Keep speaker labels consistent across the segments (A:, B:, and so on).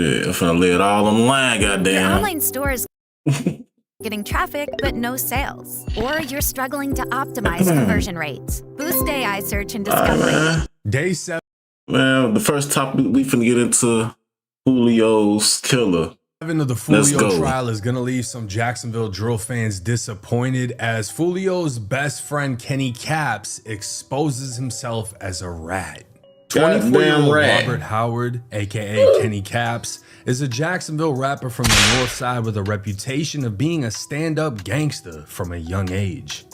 A: Yeah, I'm finna lay it all on the line,
B: Your
A: goddamn.
B: online store is getting traffic but no sales. Or you're struggling to optimize conversion rates. Boost AI search and discovery.
A: Man.
C: Day 7
A: Man, the first topic we finna get into Foolio's killer.
C: of the Foolio trial is going to leave some Jacksonville drill fans disappointed as Foolio's best friend Kenny Caps exposes himself as a rat. 24-year-old Robert Howard, aka Kenny Caps, is a Jacksonville rapper from the north side with a reputation of being a stand-up gangster from a young age.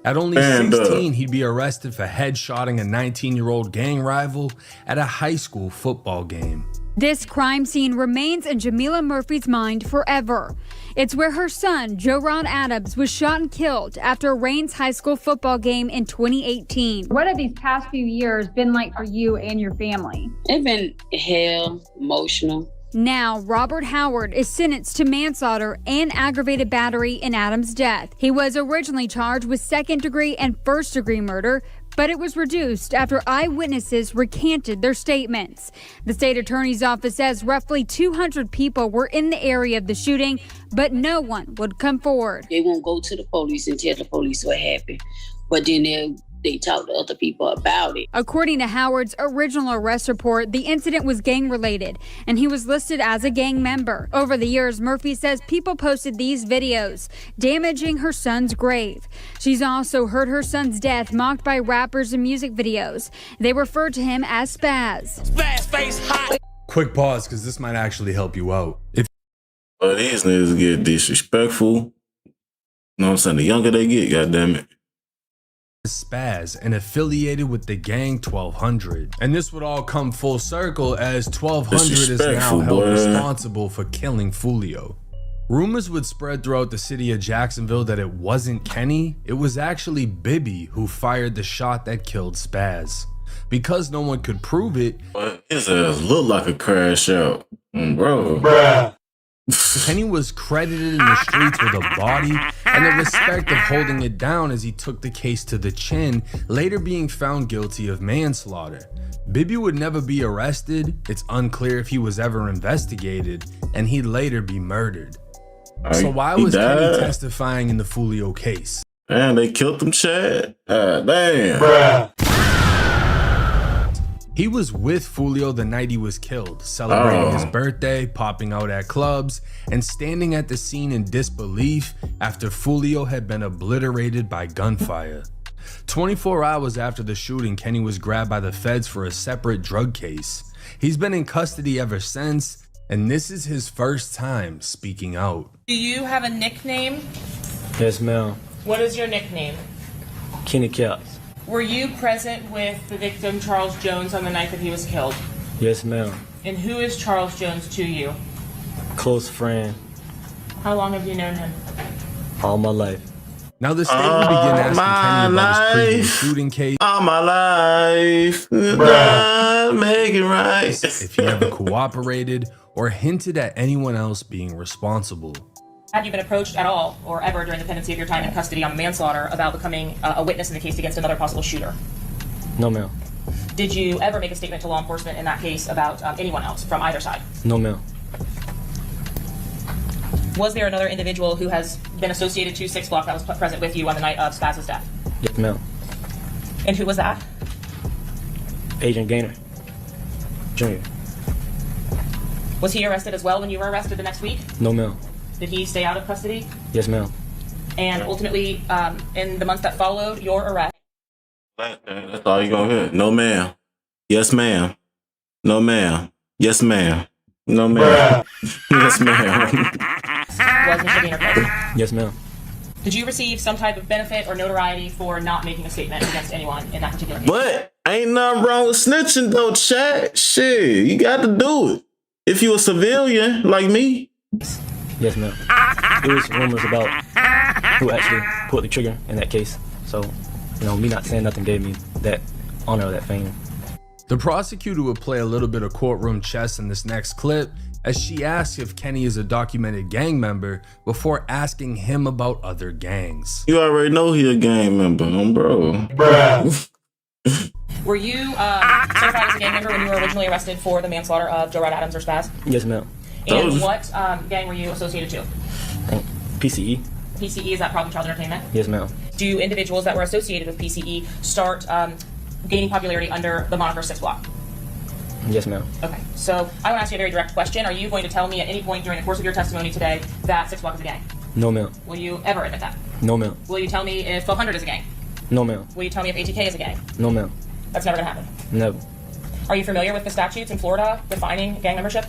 C: At only 16, he'd be arrested for headshotting a 19-year-old gang rival at a high school football game.
D: This crime scene remains in Jamila Murphy's mind forever. It's where her son, Joron Adams, was shot and killed after a Rains high school football game in 2018.
E: What have these past few years been like for you and your family?
F: It's been hell, emotional.
D: Now, Robert Howard is sentenced to manslaughter and aggravated battery in Adams' death. He was originally charged with second-degree and first-degree murder, but it was reduced after eyewitnesses recanted their statements. The state attorney's office says roughly 200 people were in the area of the shooting, but no one would come forward.
F: They won't go to the police and tell the police what happened, but then they talk to other people about it.
D: According to Howard's original arrest report, the incident was gang-related, and he was listed as a gang member. Over the years, Murphy says people posted these videos, damaging her son's grave. She's also heard her son's death mocked by rappers in music videos. They refer to him as Spaz.
G: Spaz face hot.
C: Quick pause, because this might actually help you out.
A: Well, these niggas get disrespectful. You know what I'm saying? The younger they get, goddammit.
C: Spaz and affiliated with the gang 1200, and this would all come full circle as 1200 is now held responsible for killing Foolio. Rumors would spread throughout the city of Jacksonville that it wasn't Kenny, it was actually Bibby who fired the shot that killed Spaz. Because no one could prove it,
A: his ass looked like a crash out, bro.
C: Kenny was credited in the streets with a body and the respect of holding it down as he took the case to the chin, later being found guilty of manslaughter. Bibby would never be arrested, it's unclear if he was ever investigated, and he'd later be murdered. So why was Kenny testifying in the Foolio case?
A: Man, they killed him, Chad. Damn.
C: He was with Foolio the night he was killed, celebrating his birthday, popping out at clubs, and standing at the scene in disbelief after Foolio had been obliterated by gunfire. 24 hours after the shooting, Kenny was grabbed by the feds for a separate drug case. He's been in custody ever since, and this is his first time speaking out.
H: Do you have a nickname?
I: Yes, ma'am.
H: What is your nickname?
I: Kenny Caps.
H: Were you present with the victim, Charles Jones, on the night that he was killed?
I: Yes, ma'am.
H: And who is Charles Jones to you?
I: Close friend.
H: How long have you known him?
I: All my life.
C: Now the state will begin asking Kenny about his previous shooting case.
A: All my life. Make it right.
C: If he ever cooperated or hinted at anyone else being responsible.
H: Have you been approached at all, or ever during the pendency of your time in custody on manslaughter, about becoming a witness in the case against another possible shooter?
I: No, ma'am.
H: Did you ever make a statement to law enforcement in that case about anyone else from either side?
I: No, ma'am.
H: Was there another individual who has been associated to 6 Block that was present with you on the night of Spaz's death?
I: Yes, ma'am.
H: And who was that?
I: Agent Gaynor Jr.
H: Was he arrested as well when you were arrested the next week?
I: No, ma'am.
H: Did he stay out of custody?
I: Yes, ma'am.
H: And ultimately, in the months that followed your arrest?
A: That's all you're gonna hear. No, ma'am. Yes, ma'am. No, ma'am. Yes, ma'am. No, ma'am. Yes, ma'am.
H: Was Mr. Gaynor present?
I: Yes, ma'am.
H: Did you receive some type of benefit or notoriety for not making a statement against anyone in that particular case?
A: But ain't nothing wrong with snitching though, Chad. Shit, you got to do it. If you a civilian like me.
I: Yes, ma'am. There was rumors about who actually pulled the trigger in that case. So, me not saying nothing gave me that honor or that fame.
C: The prosecutor would play a little bit of courtroom chess in this next clip as she asks if Kenny is a documented gang member before asking him about other gangs.
A: You already know he a gang member, bro.
H: Were you certified as a gang member when you were originally arrested for the manslaughter of Joe Rod Adams or Spaz?
I: Yes, ma'am.
H: And what gang were you associated to?
I: PCE.
H: PCE, is that Problem Child Entertainment?
I: Yes, ma'am.
H: Do individuals that were associated with PCE start gaining popularity under the moniker 6 Block?
I: Yes, ma'am.
H: Okay, so I want to ask you a very direct question. Are you going to tell me at any point during the course of your testimony today that 6 Block is a gang?
I: No, ma'am.
H: Will you ever admit that?
I: No, ma'am.
H: Will you tell me if 1200 is a gang?
I: No, ma'am.
H: Will you tell me if ATK is a gang?
I: No, ma'am.
H: That's never going to happen.
I: Never.
H: Are you familiar with the statutes in Florida defining gang membership?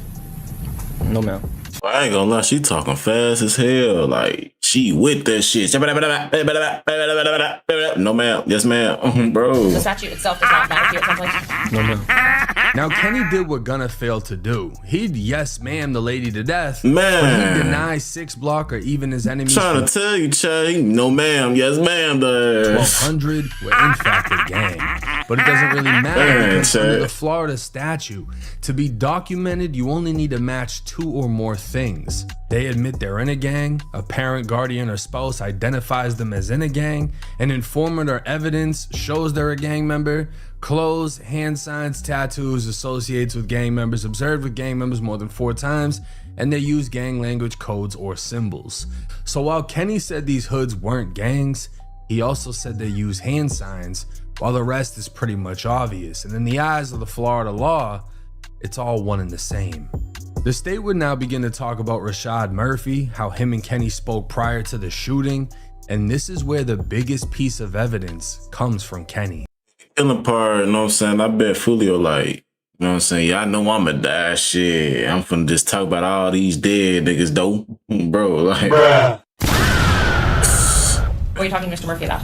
I: No, ma'am.
A: I ain't gonna lie, she talking fast as hell. Like, she with that shit. No, ma'am. Yes, ma'am. Bro.
H: The statute itself does not matter to you, it sounds like.
I: No, ma'am.
C: Now, Kenny did what Gunna failed to do. He'd yes ma'am the lady to death,
A: Man.
C: but he denied 6 Block or even his enemies.
A: Trying to tell you, Chad. No, ma'am. Yes, ma'am.
C: 1200 were in fact a gang, but it doesn't really matter because under the Florida statute, to be documented, you only need to match 2 or more things. They admit they're in a gang, a parent, guardian, or spouse identifies them as in a gang, an informant or evidence shows they're a gang member, clothes, hand signs, tattoos, associates with gang members, observed with gang members more than 4 times, and they use gang language, codes, or symbols. So while Kenny said these hoods weren't gangs, he also said they use hand signs, while the rest is pretty much obvious. And in the eyes of the Florida law, it's all one and the same. The state would now begin to talk about Rashad Murphy, how him and Kenny spoke prior to the shooting, and this is where the biggest piece of evidence comes from Kenny.
A: Killing part, you know what I'm saying? I bet Foolio like, you know what I'm saying? Y'all know I'ma die, shit. I'm finna just talk about all these dead niggas, though. Bro, like. Bruh.
H: What are you talking to Mr. Murphy about?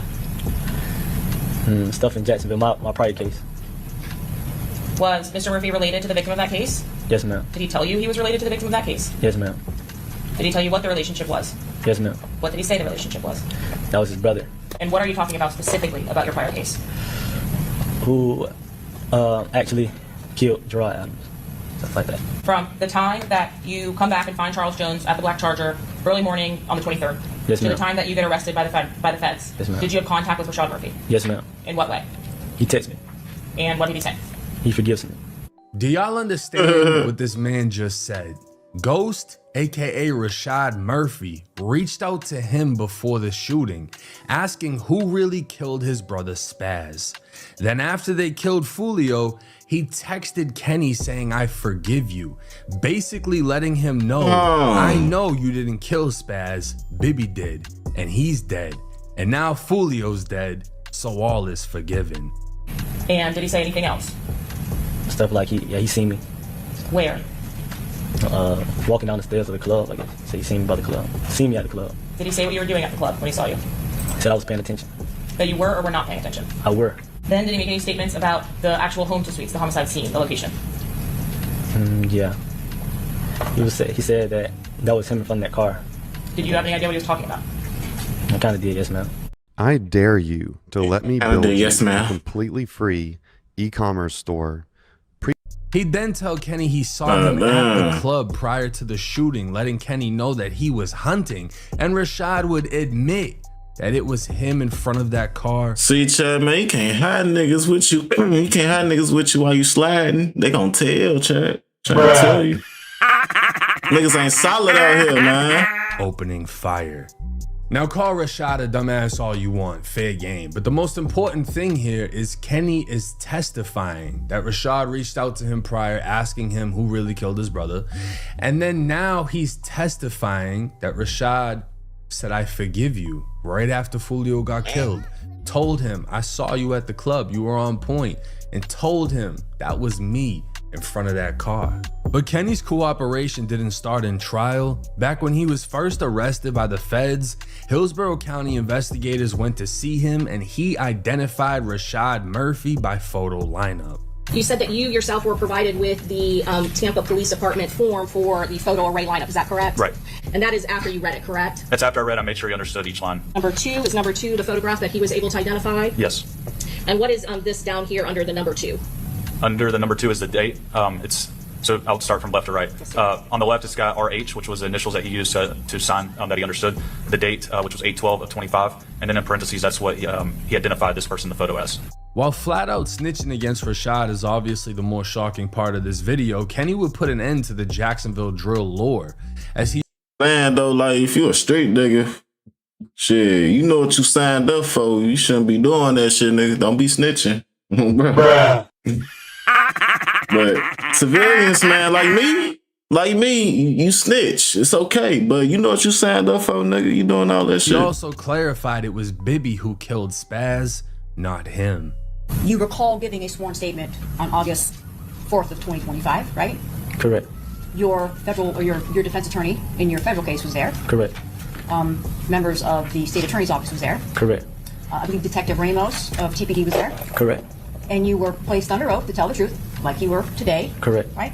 I: Stuff in Jacksonville, my prior case.
H: Was Mr. Murphy related to the victim of that case?
I: Yes, ma'am.
H: Did he tell you he was related to the victim of that case?
I: Yes, ma'am.
H: Did he tell you what the relationship was?
I: Yes, ma'am.
H: What did he say the relationship was?
I: That was his brother.
H: And what are you talking about specifically about your prior case?
I: Who actually killed Gerard Adams. Stuff like that.
H: From the time that you come back and find Charles Jones at the Black Charger early morning on the 23rd,
I: yes,
H: to
I: ma'am.
H: the time that you get arrested by the feds,
I: yes, ma'am.
H: Did you have contact with Rashad Murphy?
I: Yes, ma'am.
H: In what way?
I: He texted me.
H: And what did he say?
I: He forgives me.
C: Do y'all understand what this man just said? Ghost, aka Rashad Murphy, reached out to him before the shooting, asking who really killed his brother Spaz. Then after they killed Foolio, he texted Kenny saying, "I forgive you," basically letting him know, I know you didn't kill Spaz, Bibby did, and he's dead. And now Foolio's dead, so all is forgiven.
H: And did he say anything else?
I: Stuff like he seen me.
H: Where?
I: Walking down the stairs of the club, I guess. So he seen me by the club. Seen me at the club.
H: Did he say what you were doing at the club when he saw you?
I: He said I was paying attention.
H: That you were or were not paying attention?
I: I were.
H: Then did he make any statements about the actual home to suites, the homicide scene, the location?
I: Yeah. He said that was him in front of that car.
H: Did you have any idea what he was talking about?
I: I kind of did, yes, ma'am.
G: I dare you to let me build
A: yes,
G: a completely free e-commerce store.
C: He'd then tell Kenny he saw him at the club prior to the shooting, letting Kenny know that he was hunting, and Rashad would admit that it was him in front of that car.
A: See, Chad, man, you can't hide niggas with you. You can't hide niggas with you while you sliding. They gonna tell, Chad. Trying to tell you. Niggas ain't solid out here, man.
C: Opening fire. Now call Rashad a dumbass all you want, fair game. But the most important thing here is Kenny is testifying that Rashad reached out to him prior, asking him who really killed his brother. And then now he's testifying that Rashad said, "I forgive you," right after Foolio got killed. Told him, "I saw you at the club, you were on point," and told him that was me in front of that car. But Kenny's cooperation didn't start in trial. Back when he was first arrested by the feds, Hillsborough County investigators went to see him and he identified Rashad Murphy by photo lineup.
H: You said that you yourself were provided with the Tampa Police Department form for the photo array lineup, is that correct?
J: Right.
H: And that is after you read it, correct?
J: That's after I read, I made sure he understood each line.
H: Number two, the photograph that he was able to identify?
J: Yes.
H: And what is this down here under the number 2?
J: Under the number 2 is the date. So I'll start from left to right. On the left, it's got RH, which was the initials that he used to sign that he understood. The date, which was 8/12 of 25, and then in parentheses, that's what he identified this person in the photo as.
C: While flat out snitching against Rashad is obviously the more shocking part of this video, Kenny would put an end to the Jacksonville drill lore, as he
A: Man, though, like, if you a straight nigga, shit, you know what you signed up for. You shouldn't be doing that shit, nigga. Don't be snitching. Bruh. But civilians, man, like me, you snitch. It's okay, but you know what you signed up for, nigga. You doing all that shit.
C: He also clarified it was Bibby who killed Spaz, not him.
K: You recall giving a sworn statement on August 4th of 2025, right?
I: Correct.
K: Your federal, or your defense attorney in your federal case was there.
I: Correct.
K: Members of the state attorney's office was there.
I: Correct.
K: I believe Detective Ramos of TPD was there.
I: Correct.
K: And you were placed under oath to tell the truth, like you were today.
I: Correct.
K: Right?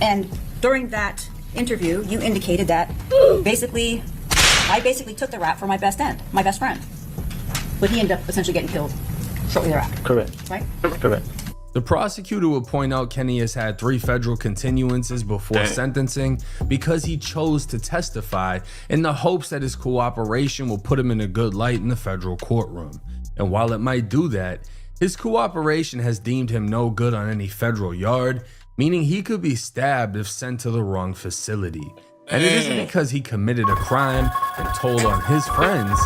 K: And during that interview, you indicated that I basically took the rap for my best friend. But he ended up essentially getting killed shortly thereafter.
I: Correct.
K: Right?
I: Correct.
C: The prosecutor would point out Kenny has had 3 federal continuances before sentencing because he chose to testify in the hopes that his cooperation will put him in a good light in the federal courtroom. And while it might do that, his cooperation has deemed him no good on any federal yard, meaning he could be stabbed if sent to the wrong facility. And it isn't because he committed a crime and told on his friends.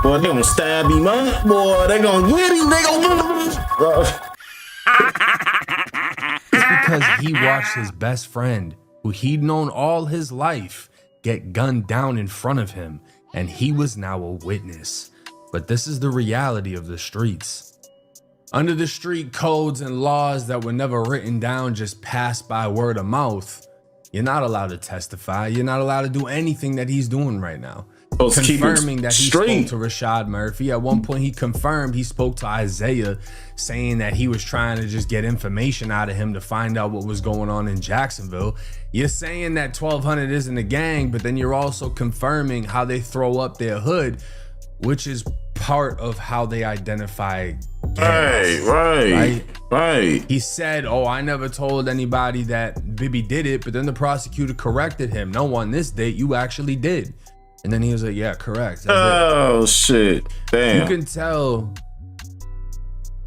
A: Boy, they gonna stab him up. Boy, they gonna get him. They gonna...
C: It's because he watched his best friend, who he'd known all his life, get gunned down in front of him, and he was now a witness. But this is the reality of the streets. Under the street codes and laws that were never written down, just passed by word of mouth, you're not allowed to testify. You're not allowed to do anything that he's doing right now. Confirming that he spoke to Rashad Murphy. At one point, he confirmed he spoke to Isaiah, saying that he was trying to just get information out of him to find out what was going on in Jacksonville. You're saying that 1200 isn't a gang, but then you're also confirming how they throw up their hood, which is part of how they identify gangs.
A: Right.
C: He said, oh, I never told anybody that Bibby did it, but then the prosecutor corrected him. No, on this date, you actually did. And then he was like, yeah, correct.
A: Oh, shit. Damn.
C: You can tell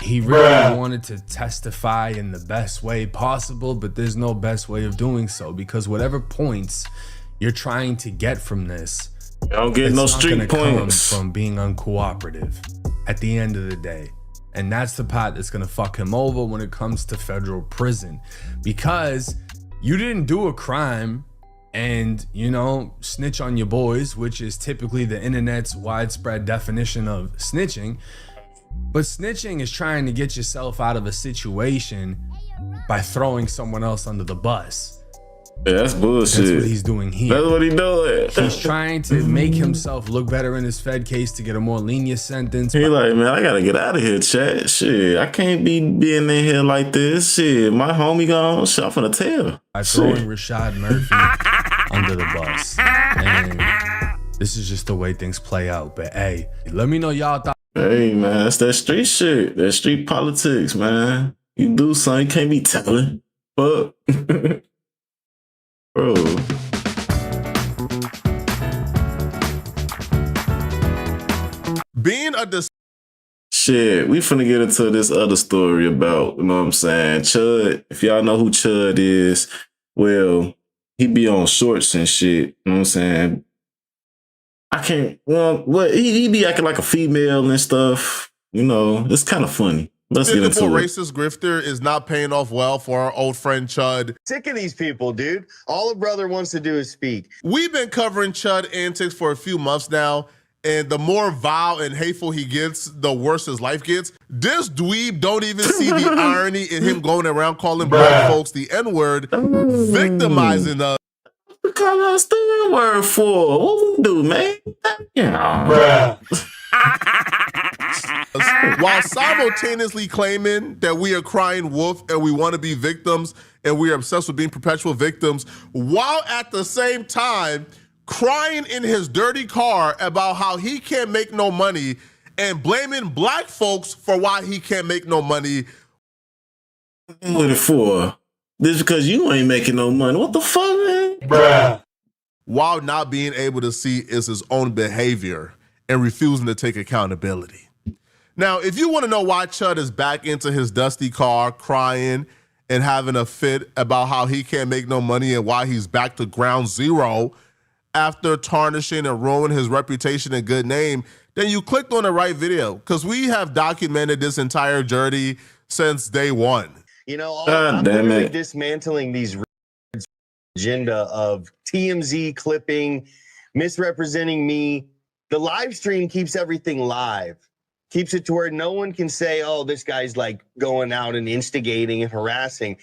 C: he really wanted to testify in the best way possible, but there's no best way of doing so, because whatever points you're trying to get from this,
A: you don't get no street points
C: from being uncooperative at the end of the day. And that's the part that's gonna fuck him over when it comes to federal prison, because you didn't do a crime and, you know, snitch on your boys, which is typically the internet's widespread definition of snitching. But snitching is trying to get yourself out of a situation by throwing someone else under the bus.
A: Yeah, that's bullshit.
C: That's what he's doing here.
A: That's what he's doing.
C: He's trying to make himself look better in his Fed case to get a more lenient sentence.
A: He like, man, I gotta get out of here, chat. Shit, I can't be being in here like this. Shit, my homie gone. Shit, I'm finna tell.
C: By throwing Rashad Murphy under the bus. And this is just the way things play out. But hey, let me know y'all thought.
A: Hey, man, that's that street shit. That street politics, man. You do something, you can't be telling. Fuck. Bro.
L: Being a
A: shit, we finna get into this other story about, you know what I'm saying, Chud. If y'all know who Chud is, well, he be on shorts and shit, you know what I'm saying? I can't, well, what he be acting like a female and stuff, you know, it's kind of funny. Let's get into it.
L: Racist grifter is not paying off well for our old friend Chud.
M: Sick of these people, dude. All a brother wants to do is speak.
L: We've been covering Chud antics for a few months now, and the more vile and hateful he gets, the worse his life gets. This dweeb don't even see the irony in him going around calling black folks the N-word, victimizing us.
A: What call us the N-word for? What we do, man? Yeah.
L: While simultaneously claiming that we are crying wolf and we want to be victims and we are obsessed with being perpetual victims, while at the same time crying in his dirty car about how he can't make no money and blaming black folks for why he can't make no money.
A: What it for? This because you ain't making no money. What the fuck, man?
L: Bruh. While not being able to see is his own behavior and refusing to take accountability. Now, if you want to know why Chud is back into his dusty car crying and having a fit about how he can't make no money and why he's back to ground zero after tarnishing and ruining his reputation and good name, then you clicked on the right video, because we have documented this entire journey since day one.
M: You know, I'm literally dismantling these agenda of TMZ clipping, misrepresenting me. The live stream keeps everything live. Keeps it to where no one can say, oh, this guy's like going out and instigating and harassing,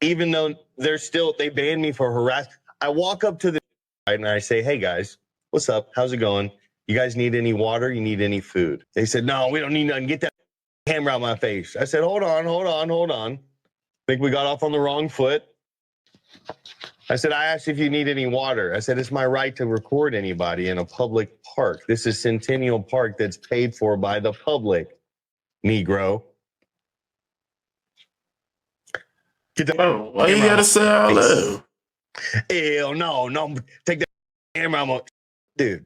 M: even though they banned me for harass. I walk up to the and I say, hey guys, what's up? How's it going? You guys need any water? You need any food? They said, no, we don't need nothing. Get that camera out my face. I said, hold on. Think we got off on the wrong foot. I said, I asked if you need any water. I said, it's my right to record anybody in a public park. This is Centennial Park that's paid for by the public, Negro. Get the
A: why you gotta say all that?
M: Hell no. Take that camera out. Dude.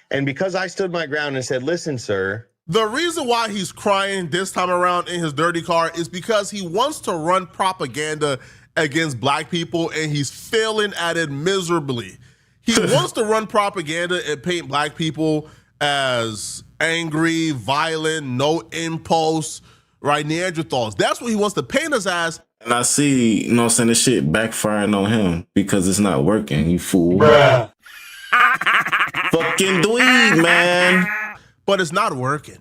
M: And because I stood my ground and said, listen, sir.
L: The reason why he's crying this time around in his dirty car is because he wants to run propaganda against black people, and he's failing at it miserably. He wants to run propaganda and paint black people as angry, violent, no impulse, right? Neanderthals. That's what he wants to paint us as.
A: And I see, you know what I'm saying, this shit backfiring on him because it's not working, you fool.
L: Bruh.
A: Fucking dweeb, man.
L: But it's not working.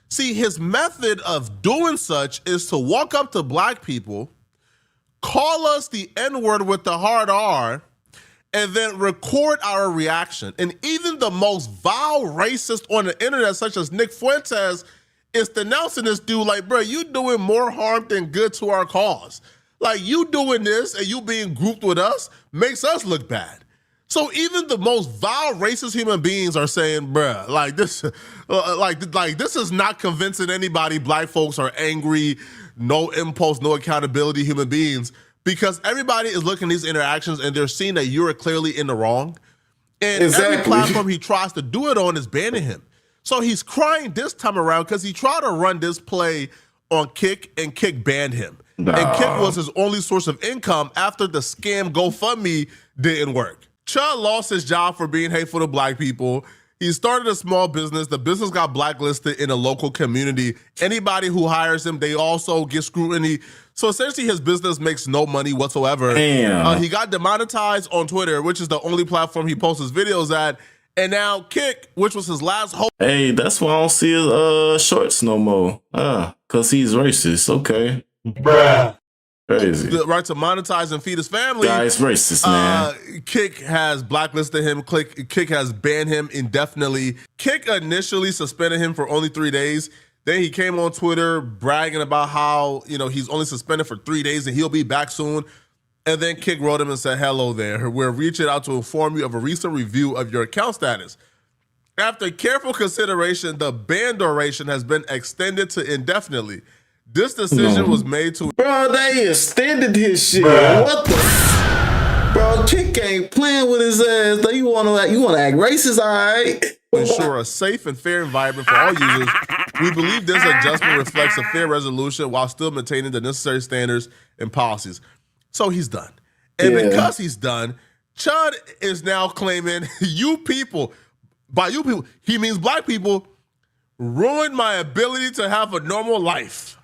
L: See, his method of doing such is to walk up to black people, call us the N-word with the hard R, and then record our reaction. And even the most vile racist on the internet, such as Nick Fuentes, is denouncing this dude like, bro, you doing more harm than good to our cause. Like, you doing this and you being grouped with us makes us look bad. So even the most vile racist human beings are saying, bruh, like this is not convincing anybody black folks are angry, no impulse, no accountability human beings, because everybody is looking at these interactions and they're seeing that you're clearly in the wrong. And every platform he tries to do it on is banning him. So he's crying this time around because he tried to run this play on Kick and Kick banned him. And Kick was his only source of income after the scam GoFundMe didn't work. Chud lost his job for being hateful to black people. He started a small business. The business got blacklisted in a local community. Anybody who hires him, they also get scrutiny. So essentially his business makes no money whatsoever. He got demonetized on Twitter, which is the only platform he posts his videos at. And now Kick, which was his last hope.
A: Hey, that's why I don't see his shorts no more. Because he's racist. Okay.
L: Bruh.
A: Crazy.
L: The right to monetize and feed his family.
A: Guy's racist, man.
L: Kick has blacklisted him. Kick has banned him indefinitely. Kick initially suspended him for only 3 days. Then he came on Twitter bragging about how, he's only suspended for 3 days and he'll be back soon. And then Kick wrote him and said, hello there. We're reaching out to inform you of a recent review of your account status. After careful consideration, the ban duration has been extended to indefinitely. This decision was made to...
A: Bro, they extended his shit.
L: Bruh.
A: What the... Bro, Kick ain't playing with his ass. Like, you want to act racist, all right?
L: To ensure a safe and fair environment for all users, we believe this adjustment reflects a fair resolution while still maintaining the necessary standards and policies. So he's done. And because he's done, Chud is now claiming you people, by you people, he means black people, ruined my ability to have a normal life.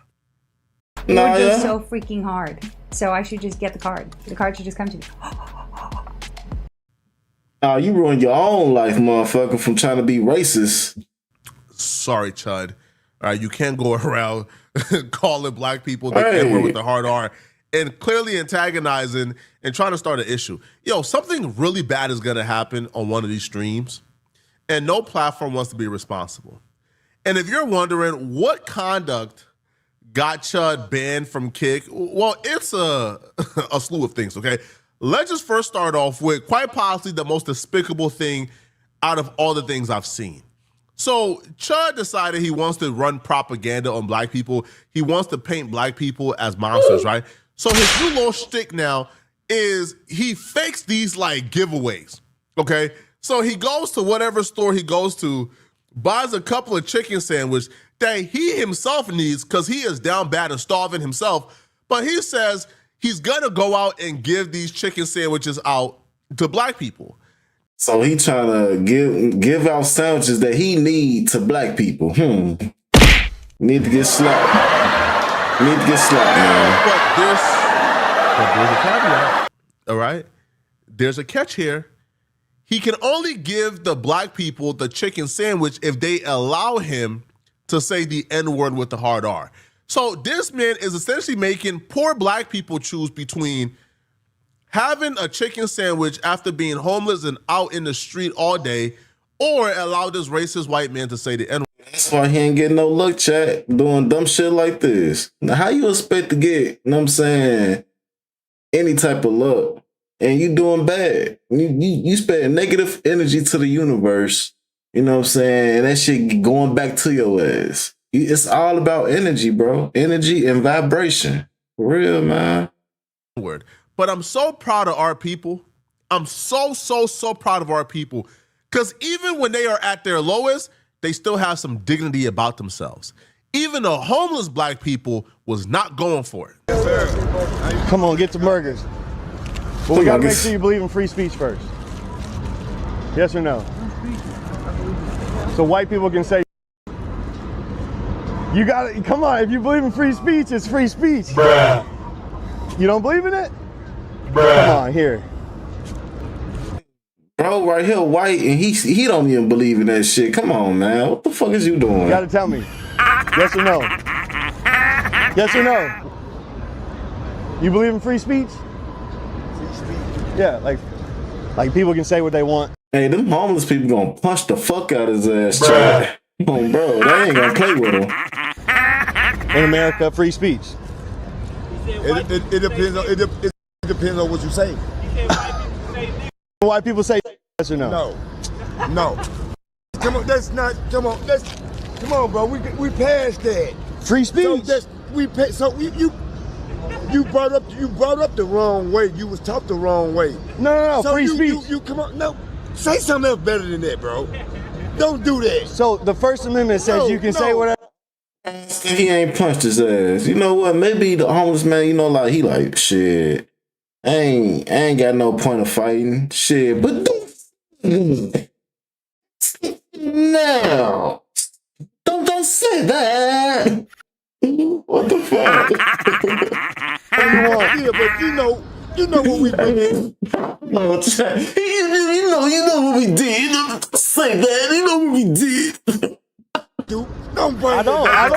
E: It would be so freaking hard. So I should just get the card. The card should just come to me.
A: You ruined your own life, motherfucker, from trying to be racist.
L: Sorry, Chud. All right, you can't go around calling black people the N-word with the hard R and clearly antagonizing and trying to start an issue. Yo, something really bad is going to happen on one of these streams, and no platform wants to be responsible. And if you're wondering what conduct got Chud banned from Kick, well, it's a slew of things, okay? Let's just first start off with quite possibly the most despicable thing out of all the things I've seen. So Chud decided he wants to run propaganda on black people. He wants to paint black people as monsters, right? So his new little shtick now is he fakes these like giveaways, okay? So he goes to whatever store he goes to buys a couple of chicken sandwiches that he himself needs because he is down bad and starving himself. But he says he's going to go out and give these chicken sandwiches out to black people.
A: So he trying to give out sandwiches that he need to black people. Need to get slapped. Need to get slapped, man.
L: But there's a caveat. All right? There's a catch here. He can only give the black people the chicken sandwich if they allow him to say the N-word with the hard R. So this man is essentially making poor black people choose between having a chicken sandwich after being homeless and out in the street all day, or allow this racist white man to say the N-word.
A: That's why he ain't getting no luck, chat, doing dumb shit like this. Now, how you expect to get, you know what I'm saying, any type of luck, and you doing bad? You spend negative energy to the universe, you know what I'm saying, and that shit going back to your ass. It's all about energy, bro. Energy and vibration. For real, man.
L: But I'm so proud of our people. I'm so proud of our people. Because even when they are at their lowest, they still have some dignity about themselves. Even the homeless black people was not going for it.
N: Yes, sir. Come on, get the burgers. But we gotta make sure you believe in free speech first. Yes or no? So white people can say, you gotta, come on, if you believe in free speech, it's free speech. Bruh. You don't believe in it? Bruh. Come on, here.
A: Bro, right here, white, and he don't even believe in that shit. Come on, man. What the fuck is you doing?
N: You gotta tell me. Yes or no? Yes or no? You believe in free speech? Free speech? Yeah, like people can say what they want.
A: Hey, them homeless people gonna punch the fuck out his ass, Chad. Oh, bro, they ain't gonna play with him.
N: In America, free speech.
O: It depends on what you say.
N: White people say yes or no?
O: No. Come on, that's not. Come on, bro. We passed that.
N: Free speech.
O: So you brought up the wrong way. You was taught the wrong way.
N: No. So free speech.
O: You come on. No, say something else better than that, bro. Don't do that.
N: So the First Amendment says you can say whatever.
A: He ain't punched his ass. You know what? Maybe the homeless man, you know, like he like shit. I ain't got no point of fighting. Shit, but no. Don't say that. What the fuck?
O: Yeah, but you know what we did.
A: No, you know what we did. Say that. You know what we did.
L: I don't know. That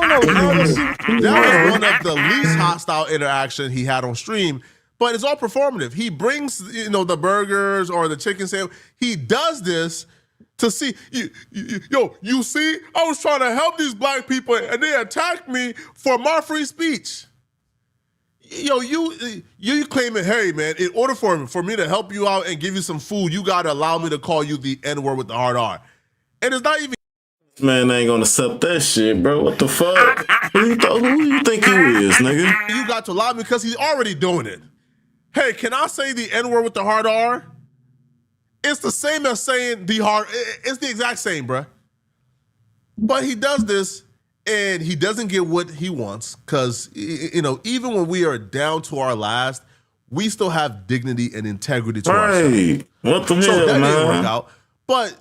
L: was one of the least hostile interaction he had on stream. But it's all performative. He brings, the burgers or the chicken sandwich. He does this to see, you see, I was trying to help these black people and they attacked me for my free speech. You claiming, hey, man, in order for me to help you out and give you some food, you got to allow me to call you the N-word with the hard R. And it's not even...
A: Man, I ain't gonna accept that shit, bro. What the fuck? Who you think you is, nigga?
L: You got to allow me because he's already doing it. Hey, can I say the N-word with the hard R? It's the same as saying the hard... It's the exact same, bruh. But he does this, and he doesn't get what he wants, because, even when we are down to our last, we still have dignity and integrity to ourselves.
A: What the hell,
L: so that
A: man?
L: didn't work out. But,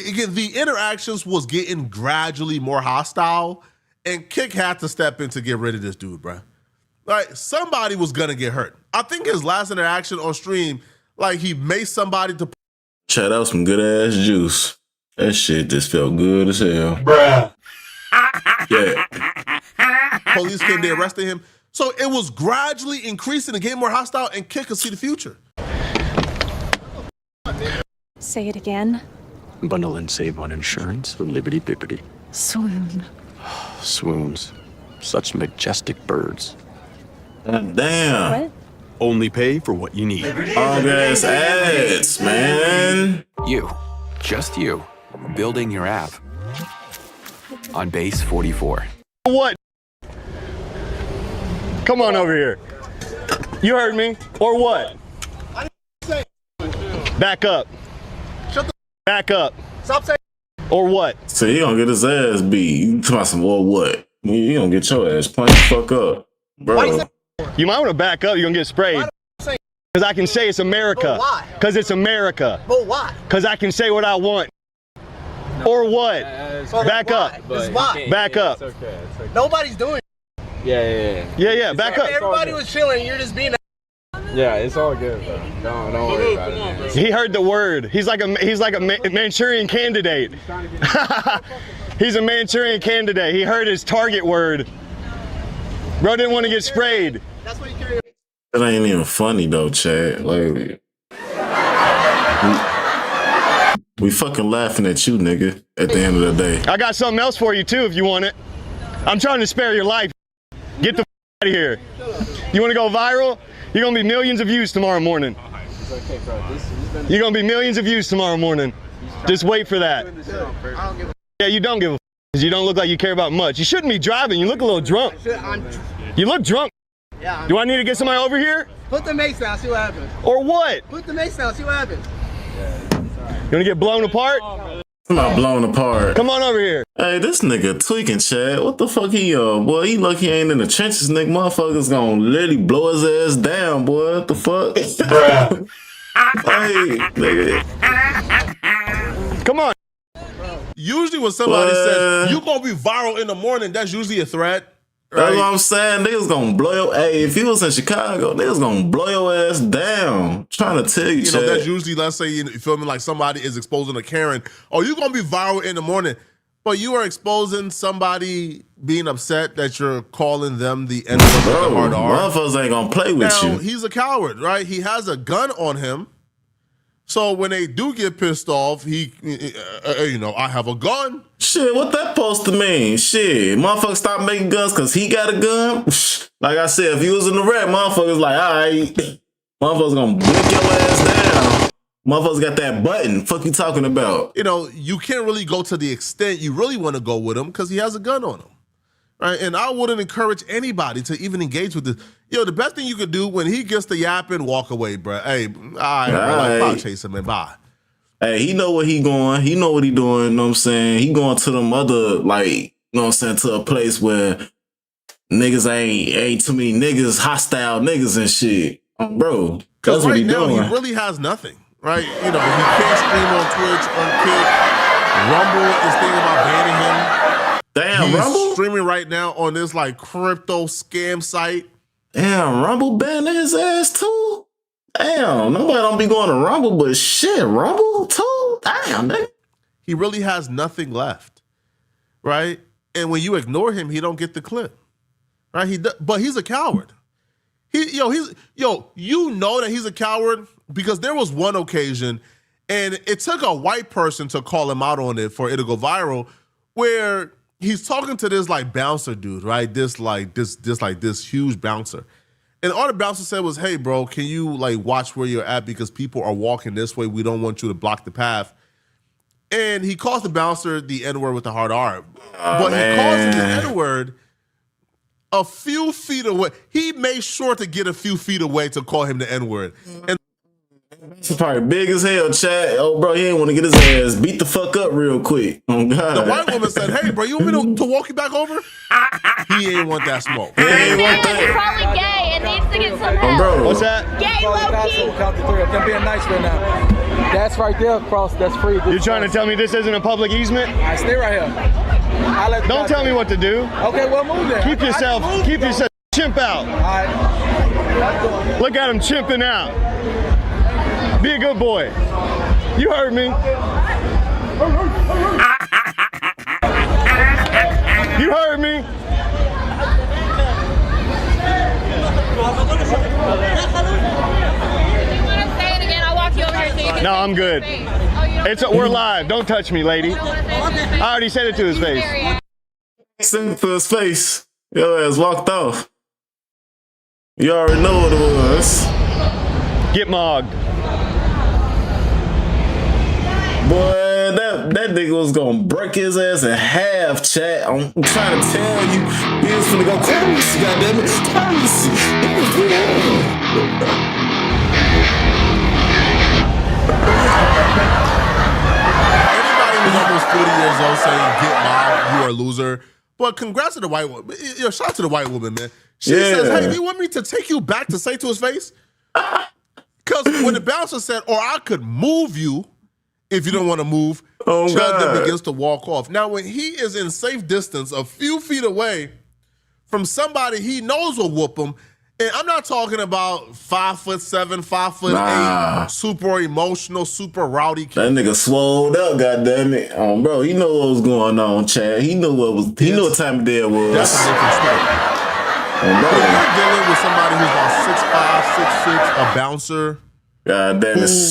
L: again, the interactions was getting gradually more hostile, and Kick had to step in to get rid of this dude, bruh. Like, somebody was gonna get hurt. I think his last interaction on stream, like, he made somebody to...
A: Chat out some good-ass juice. That shit just felt good as hell.
L: Bruh.
A: Yeah.
L: Police came, they arrested him. So it was gradually increasing and getting more hostile, and Kick could see the future.
P: Say it again.
Q: Bundle and save on insurance for Liberty Bippity.
P: Swoon.
Q: Swoons. Such majestic birds.
A: Damn.
P: What?
Q: Only pay for what you need.
A: All gas ads, man.
R: You, just you, building your app on base 44.
N: What? Come on over here. You heard me, or what? Back up.
O: Shut the
N: Back up.
O: Stop saying.
N: Or what?
A: So he gonna get his ass beat. You talking about some or what? You gonna get your ass punched the fuck up, bro.
N: You might want to back up. You're gonna get sprayed. Because I can say it's America.
S: Why?
N: Because it's America.
S: But why?
N: Because I can say what I want. Or what? Back up.
S: Why?
N: Back up.
S: It's okay. Nobody's doing it.
N: Yeah, back up.
S: Everybody was chilling. You're just being a...
T: Yeah, it's all good, bro. Don't worry about it, man.
N: He heard the word. He's like a Manchurian candidate. He's a Manchurian candidate. He heard his target word. Bro didn't want to get sprayed.
S: That's what you carry.
A: That ain't even funny though, Chad. Like, we fucking laughing at you, nigga, at the end of the day.
N: I got something else for you too if you want it. I'm trying to spare your life. Get the out of here. You want to go viral? You're going to be millions of views tomorrow morning. You're going to be millions of views tomorrow morning. Just wait for that. Yeah, you don't give a because you don't look like you care about much. You shouldn't be driving. You look a little drunk. You look drunk.
S: Yeah.
N: Do I need to get somebody over here?
S: Put the mace down, see what happens.
N: Or what?
S: Put the mace down, see what happens.
N: You gonna get blown apart?
A: I'm not blown apart.
N: Come on over here.
A: Hey, this nigga tweaking, Chad. What the fuck he boy, he lucky he ain't in the trenches, nigga. Motherfuckers gonna literally blow his ass down, boy. What the fuck? Hey, nigga.
N: Come on.
L: Usually when somebody says, you gonna be viral in the morning, that's usually a threat. Right?
A: That's what I'm saying. Niggas gonna blow your... Hey, if you was in Chicago, niggas gonna blow your ass down. I'm trying to tell you,
L: You
A: Chad.
L: know, that's usually, let's say, you feel me, like somebody is exposing a Karen. Oh, you gonna be viral in the morning. But you are exposing somebody being upset that you're calling them the N-word with the hard R.
A: Motherfuckers ain't gonna play with
L: Now,
A: you.
L: he's a coward, right? He has a gun on him. So when they do get pissed off, I have a gun.
A: Shit, what that supposed to mean? Shit, motherfuckers stop making guns because he got a gun? Like I said, if he was in the wreck, motherfuckers like, all right, motherfuckers gonna blick your ass down. Motherfuckers got that button. Fuck you talking about?
L: You know, you can't really go to the extent you really want to go with him because he has a gun on him. Right? And I wouldn't encourage anybody to even engage with this. The best thing you could do when he gets to yapping, walk away, bro. Hey, all right, bro, like, I'll chase him and bye.
A: Hey, he know where he going. He know what he doing. You know what I'm saying? He going to them other, like, you know what I'm saying, to a place where niggas ain't too many niggas, hostile niggas and shit. Bro, that's what
L: right
A: he
L: now,
A: doing.
L: he really has nothing, right? You know, he can't stream on Twitch, on Kick. Rumble is thinking about banning him.
A: Damn,
L: He's
A: Rumble?
L: streaming right now on this, like, crypto scam site.
A: Damn, Rumble banning his ass too? Damn, nobody don't be going to Rumble, but shit, Rumble too? Damn, nigga.
L: He really has nothing left, right? And when you ignore him, he don't get the clip, right? But he's a coward. You know that he's a coward because there was one occasion, and it took a white person to call him out on it for it to go viral, where he's talking to this like bouncer dude, right? This huge bouncer. And all the bouncer said was, hey, bro, can you like watch where you're at because people are walking this way. We don't want you to block the path. And he calls the bouncer the N-word with the hard R. But he calls him the N-word a few feet away. He made sure to get a few feet away to call him the N-word. And
A: He's probably big as hell, Chad. Oh, bro, he ain't want to get his ass beat the fuck up real quick. Oh, God.
L: the white woman said, hey, bro, you want me to walk you back over? He ain't want that smoke.
A: He ain't want
U: He's
A: that.
U: probably gay and needs to get some help.
A: Oh, bro.
N: What's that?
U: Gay low-key.
T: Count to three. I'm being nice right now. That's right there, cross. That's free.
N: You're trying to tell me this isn't a public easement?
T: I stay right here.
N: Don't tell me what to do.
T: Okay, well, move there.
N: Keep yourself chimp out.
T: All right.
N: Look at him chimping out. Be a good boy. You heard me. You heard me. No, I'm good. We're live. Don't touch me, lady. I already said it to his face.
A: Send it to his face. Your ass walked off. You already know what it was.
N: Get mogged.
A: Boy, that nigga was gonna break his ass in half, chat. I'm trying to tell you, he was finna go crazy, goddammit. Crazy.
L: Anybody who's almost 40 years old saying, get mobbed, you are a loser. But congrats to the white woman. Shout out to the white woman, man. She says, hey, do you want me to take you back to say to his face? Because when the bouncer said, or I could move you if you don't want to move, Chud then begins to walk off. Now, when he is in safe distance, a few feet away from somebody he knows will whoop him, and I'm not talking about 5'7", 5'8", super emotional, super rowdy kid.
A: That nigga swole up, goddammit. Bro, he know what was going on, Chad. He knew what time of day it was.
L: That's a different story. When you're dealing with somebody who's about 6'5", 6'6", a bouncer,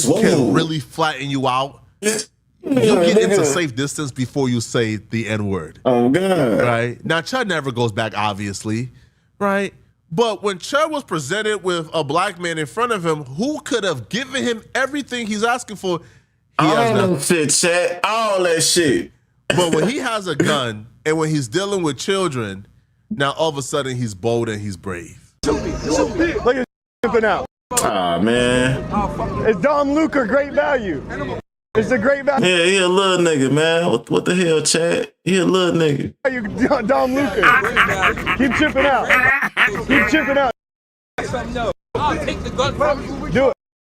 L: who can really flatten you out, you get into safe distance before you say the N-word.
A: Oh, God.
L: Right? Now, Chud never goes back, obviously, right? But when Chud was presented with a black man in front of him who could have given him everything he's asking for, he has nothing.
A: Shit, Chad. All that shit.
L: But when he has a gun and when he's dealing with children, now all of a sudden he's bold and he's brave.
N: Look at pimping out.
A: Ah, man.
N: It's Dom Luca, great value. It's a great value.
A: Yeah, he a little nigga, man. What the hell, Chad? He a little nigga.
N: Dom Luca. Keep chipping out. Keep chipping out.
S: I'll take the gun from you.
N: Do it.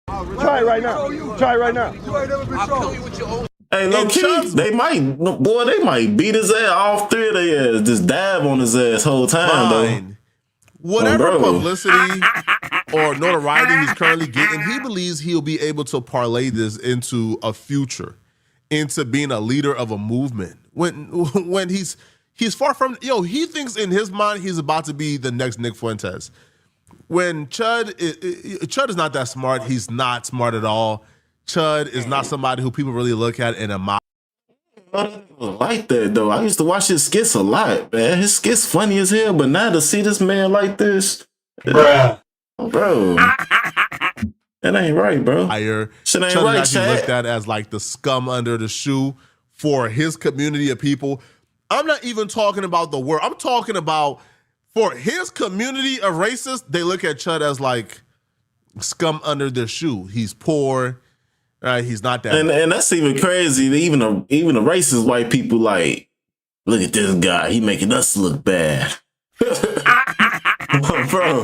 N: Try it right now. Try it right now.
S: I'll kill you with your own.
A: Hey, low key, they might beat his ass. All three of their ass, just dab on his ass whole time, though.
L: Whatever publicity or notoriety he's currently getting, he believes he'll be able to parlay this into a future, into being a leader of a movement. When he's far from, he thinks in his mind he's about to be the next Nick Fuentes. When Chud is not that smart. He's not smart at all. Chud is not somebody who people really look at and admire.
A: I like that, though. I used to watch his skits a lot, man. His skits funny as hell, but now to see this man like this, bro, that ain't right, bro. Shit ain't right, Chad.
L: Looked at as like the scum under the shoe for his community of people. I'm not even talking about the world. I'm talking about for his community of racists, they look at Chud as like scum under their shoe. He's poor. He's not that.
A: And that's even crazy. Even the racist white people like, look at this guy. He making us look bad. Bro.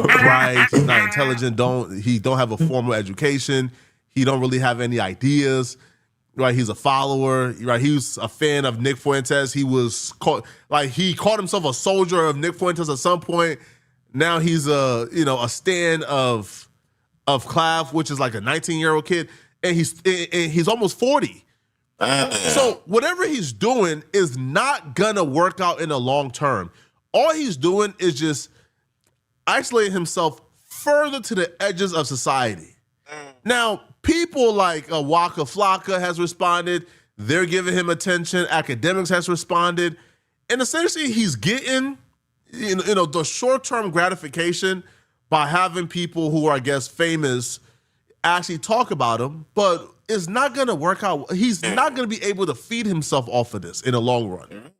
L: Right. He's not intelligent. He don't have a formal education. He don't really have any ideas. Right. He's a follower. Right. He was a fan of Nick Fuentes. He called himself a soldier of Nick Fuentes at some point. Now he's a stan of Clav, which is like a 19-year-old kid. And he's almost 40. So whatever he's doing is not gonna work out in the long term. All he's doing is just isolating himself further to the edges of society. Now, people like Waka Flocka has responded. They're giving him attention. Academics has responded. And essentially, he's getting the short-term gratification by having people who are, I guess, famous actually talk about him, but it's not going to work out. He's not going to be able to feed himself off of this in the long run.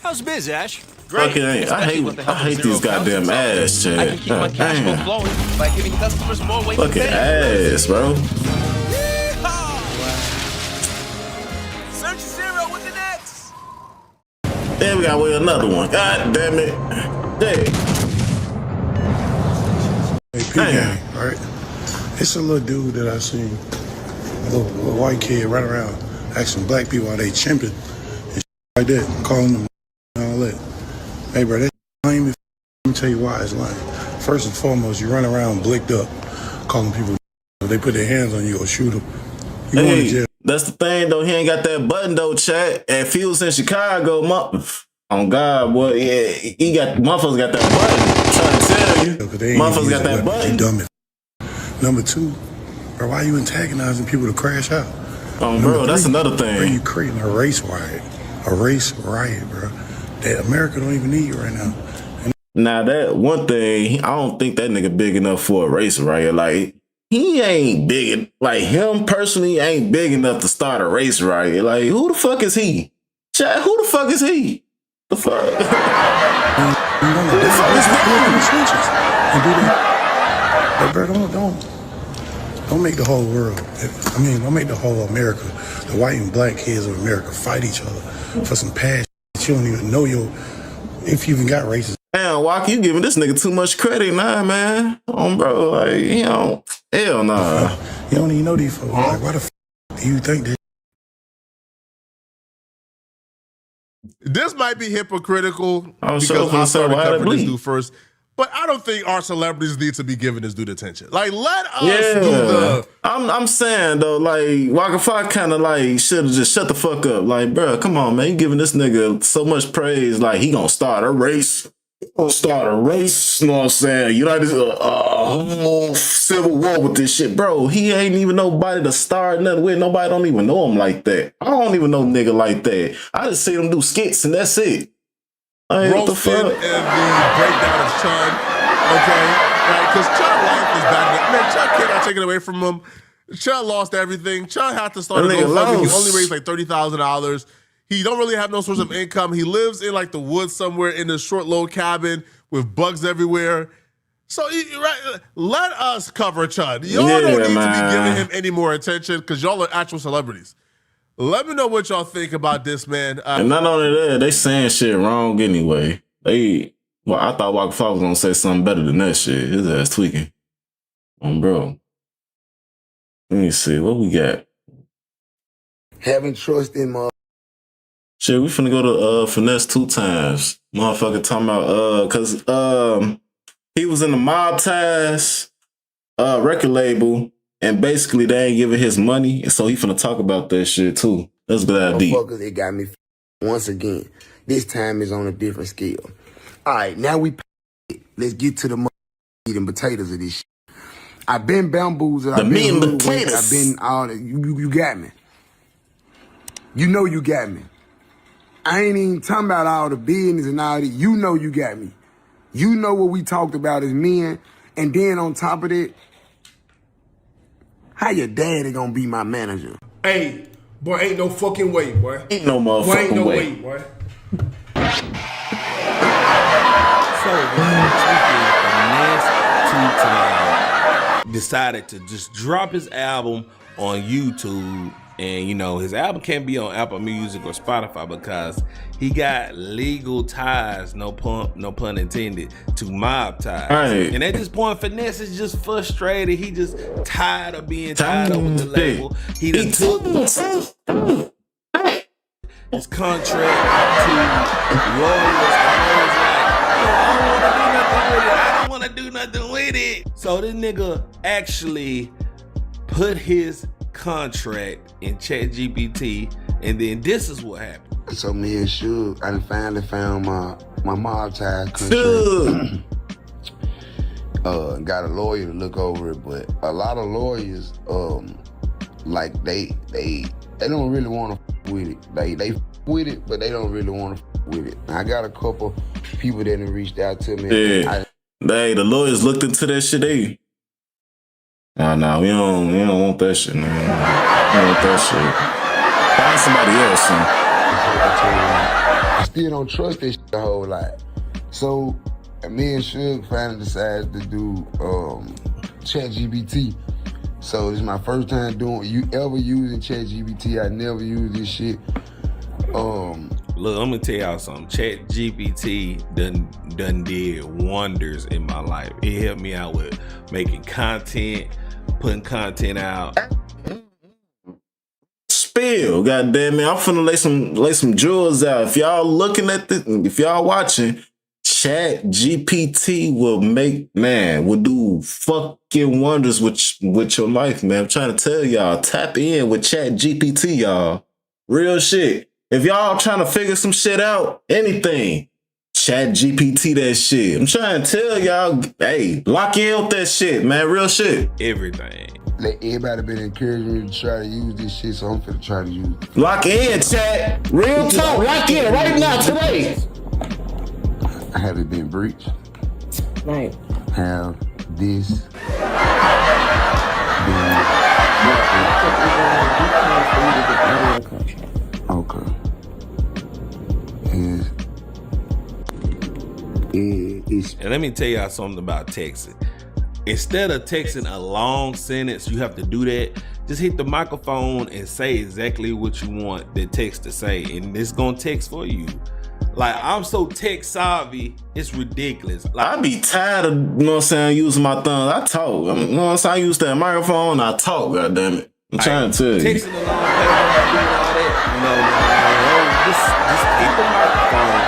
B: How's biz, Ash?
A: Great. Okay, I hate these goddamn ass, Chad.
B: I can keep my cash flow flowing by giving customers more ways to
A: fucking
B: pay.
A: ass, bro.
B: Search zero with the next.
A: Then we got another one. God damn it.
V: Hey, P-Gang, right? It's a little dude that I seen, a little white kid run around asking black people how they chimping and shit like that, calling them and all that. Hey, bro, that's lame. Let me tell you why it's lame. First and foremost, you run around blicked up, calling people. If they put their hands on you or shoot them, you going to jail.
A: That's the thing, though. He ain't got that button, though, Chat. If he was in Chicago, on God, boy, yeah, motherfuckers got that button. I'm trying to tell you, motherfuckers got that button.
V: Dumb. Number two, bro, why are you antagonizing people to crash out?
A: Bro, that's another thing.
V: Bro, you creating a race riot. A race riot, bro. That America don't even need you right now.
A: Now, that one thing, I don't think that nigga big enough for a race riot. Like, he ain't big. Like, him personally ain't big enough to start a race riot. Like, who the fuck is he? Chat, who the fuck is he? The fuck? Who the fuck is he?
V: And do that. But bro, don't Don't make the whole world, don't make the whole America, the white and black kids of America fight each other for some past shit you don't even know if you even got racism.
A: Damn, Walker, you giving this nigga too much credit now, man. Bro, like, hell nah.
V: You don't even know these folks. Like, why the f do you think this?
L: This might be hypocritical
A: I'm
L: because
A: sure
L: I started
A: why
L: covering
A: they
L: this
A: bleed.
L: dude first. But I don't think our celebrities need to be given this dude attention. Like, let us do the...
A: I'm saying, though, like, Waka Flocka kind of, like, should have just shut the fuck up. Like, bro, come on, man. You giving this nigga so much praise. Like, he gonna start a race. You know what I'm saying? United civil war with this shit. Bro, he ain't even nobody to start nothing with. Nobody don't even know him like that. I don't even know nigga like that. I just see him do skits and that's it. Like, what the
L: Roasted
A: fuck?
L: and the breakdown of Chud, okay? Right? Because Chud life is bad. Man, Chud cannot take it away from him. Chud lost everything. Chud had to start a
A: That nigga
L: GoFundMe. He
A: lost.
L: only raised like $30,000. He don't really have no source of income. He lives in like the woods somewhere in a short low cabin with bugs everywhere. So let us cover Chud. Y'all don't need to be giving him any more attention because y'all are actual celebrities. Let me know what y'all think about this, man.
A: And not only that, they saying shit wrong anyway. I thought Waka Flocka was gonna say something better than that shit. His ass tweaking. Bro. Let me see, what we got?
O: Having trust in my...
A: Shit, we finna go to Finess2Tymes. Motherfucker talking about cause he was in the Mob Ties record label, and basically they ain't giving his money, so he finna talk about that shit too. That's good idea.
O: Motherfuckers, it got me once again. This time is on a different scale. All right, now let's get to the meat and potatoes of this shit. I've been bamboozled.
A: The
O: I've
A: meat
O: been
A: and
O: hoodwinked,
A: potatoes.
O: I've been all that. You got me. You know you got me. I ain't even talking about all the business and all that. You know you got me. You know what we talked about as men. And then on top of that, how your daddy gonna be my manager?
T: Hey, boy, ain't no fucking way, boy.
A: Ain't no motherfucking
T: boy, ain't no
A: way.
T: boy.
D: So, Finess2Tymes decided to just drop his album on YouTube. And, you know, his album can't be on Apple Music or Spotify because he got legal ties, no pun intended, to Mob Ties.
A: Right.
D: And at this point, Finesse is just frustrated. He just tired of being tied up with the label. He done took his contract to lawyers. I don't want to do nothing with it. So this nigga actually put his contract in ChatGPT, and then this is what happened.
O: So me and Suge, I finally found my Mob Ties contract. Got a lawyer to look over it, but a lot of lawyers, like they don't really want to with it. They with it, but they don't really want to with it. I got a couple people that have reached out to me.
A: Yeah. The lawyers looked into that shit. Nah, we don't want that shit, man. We don't want that shit. Find somebody else, son.
O: I still don't trust this shit a whole lot. So me and Suge finally decided to do ChatGPT. So this is my first time using ChatGPT. I never used this shit.
D: Look, I'm gonna tell y'all something. ChatGPT done did wonders in my life. It helped me out with making content, putting content out.
A: Spill, goddamn it! I'm finna lay some jewels out. If y'all looking at this, if y'all watching, ChatGPT will do fucking wonders with your life, man. I'm trying to tell y'all, tap in with ChatGPT, y'all. Real shit. If y'all trying to figure some shit out, anything, ChatGPT that shit. I'm trying to tell y'all, hey, lock in with that shit, man. Real shit.
D: Everything.
O: Everybody been encouraging me to try to use this shit, so I'm finna try to use it.
A: Lock in, chat. Real talk. Lock in right now, today.
O: Have it been breached?
F: Right.
O: Have this been... Okay.
D: And let me tell y'all something about texting. instead of texting a long sentence, you have to do that. Just hit the microphone and say exactly what you want the text to say, and it's gonna text for you. Like, I'm so tech savvy, it's ridiculous. Like,
A: I be tired of, you know what I'm saying, using my thumbs. I talk. You know what I'm saying? I use that microphone, I talk, goddammit. I'm trying to tell you.
D: Texting a long paper, doing all that, just keep the microphone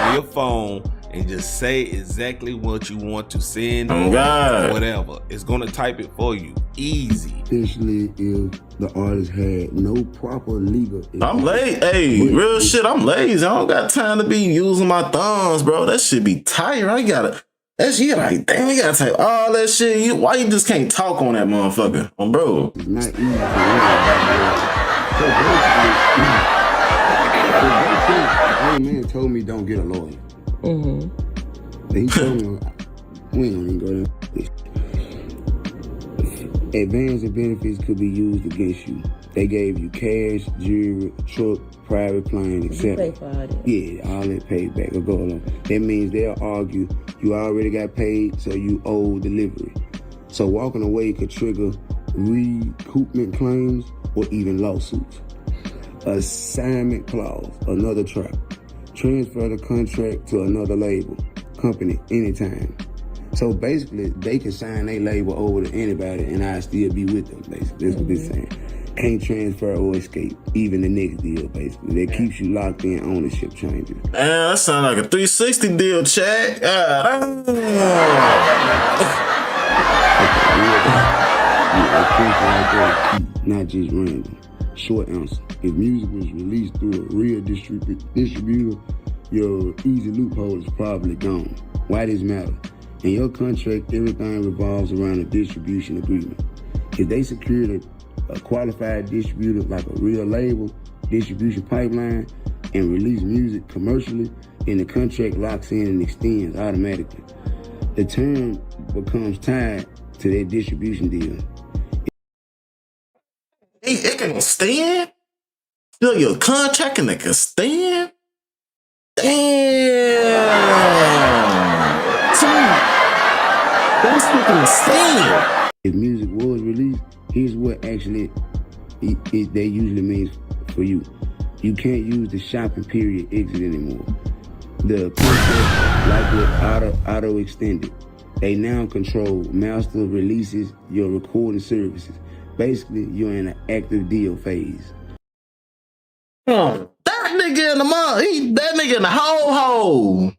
D: on your phone and just say exactly what you want to send.
A: Oh, God.
D: Whatever. It's gonna type it for you. Easy.
O: Especially if the artist had no proper legal.
A: I'm lazy. Hey, real shit, I'm lazy. I don't got time to be using my thumbs, bro. That shit be tired. I gotta, that shit like, damn, you gotta type all that shit. Why you just can't talk on that motherfucker? Oh, bro.
O: It's not easy for so basically, man told me don't get a lawyer. He told me, we ain't even go there. Advances and benefits could be used against you. They gave you cash, jewelry, truck, private plane, etc. Yeah, all that paid back will go along. That means they'll argue you already got paid, so you owe delivery. So walking away could trigger recoupment claims or even lawsuits. Assignment clause, another trap. Transfer the contract to another label, company, anytime. So basically, they can sign their label over to anybody and I still be with them, basically. That's what they're saying. Can't transfer or escape, even the next deal, basically. That keeps you locked in, ownership changes.
A: Man, that sound like a 360 deal, Chad.
O: Not just random. Short answer. If music was released through a real distributor, your easy loophole is probably gone. Why does it matter? In your contract, everything revolves around a distribution agreement. If they secured a qualified distributor like a real label, distribution pipeline, and release music commercially, then the contract locks in and extends automatically. The term becomes tied to that distribution deal.
A: It can extend? Still your contract and it can extend? Damn! That's fucking insane.
O: If music was released, here's what actually they usually means for you. You can't use the shopping period exit anymore. The contract likely auto extended. They now control master releases, your recording services. Basically, you're in an active deal phase.
A: That nigga in the mud, that nigga in the ho-ho.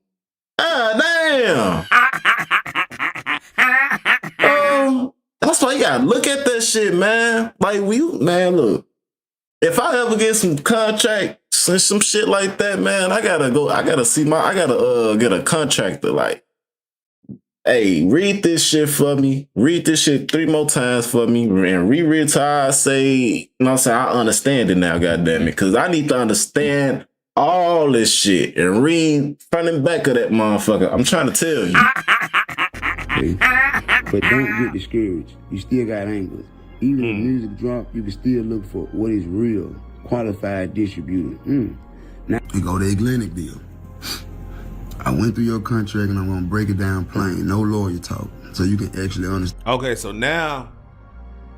A: Damn. That's why you gotta look at that shit, man. Like, man, look. If I ever get some contracts and some shit like that, man, I gotta get a contractor, like, hey, read this shit for me. Read this shit 3 more times for me and reread till I say, you know what I'm saying, I understand it now, goddammit. Because I need to understand all this shit and read front and back of that motherfucker. I'm trying to tell you.
O: But don't get discouraged. You still got angles. Even if music drop, you can still look for what is real, qualified distributor. Now we go to Atlantic deal. I went through your contract and I'm gonna break it down plain, no lawyer talk, so you can actually understand.
D: Okay, so now,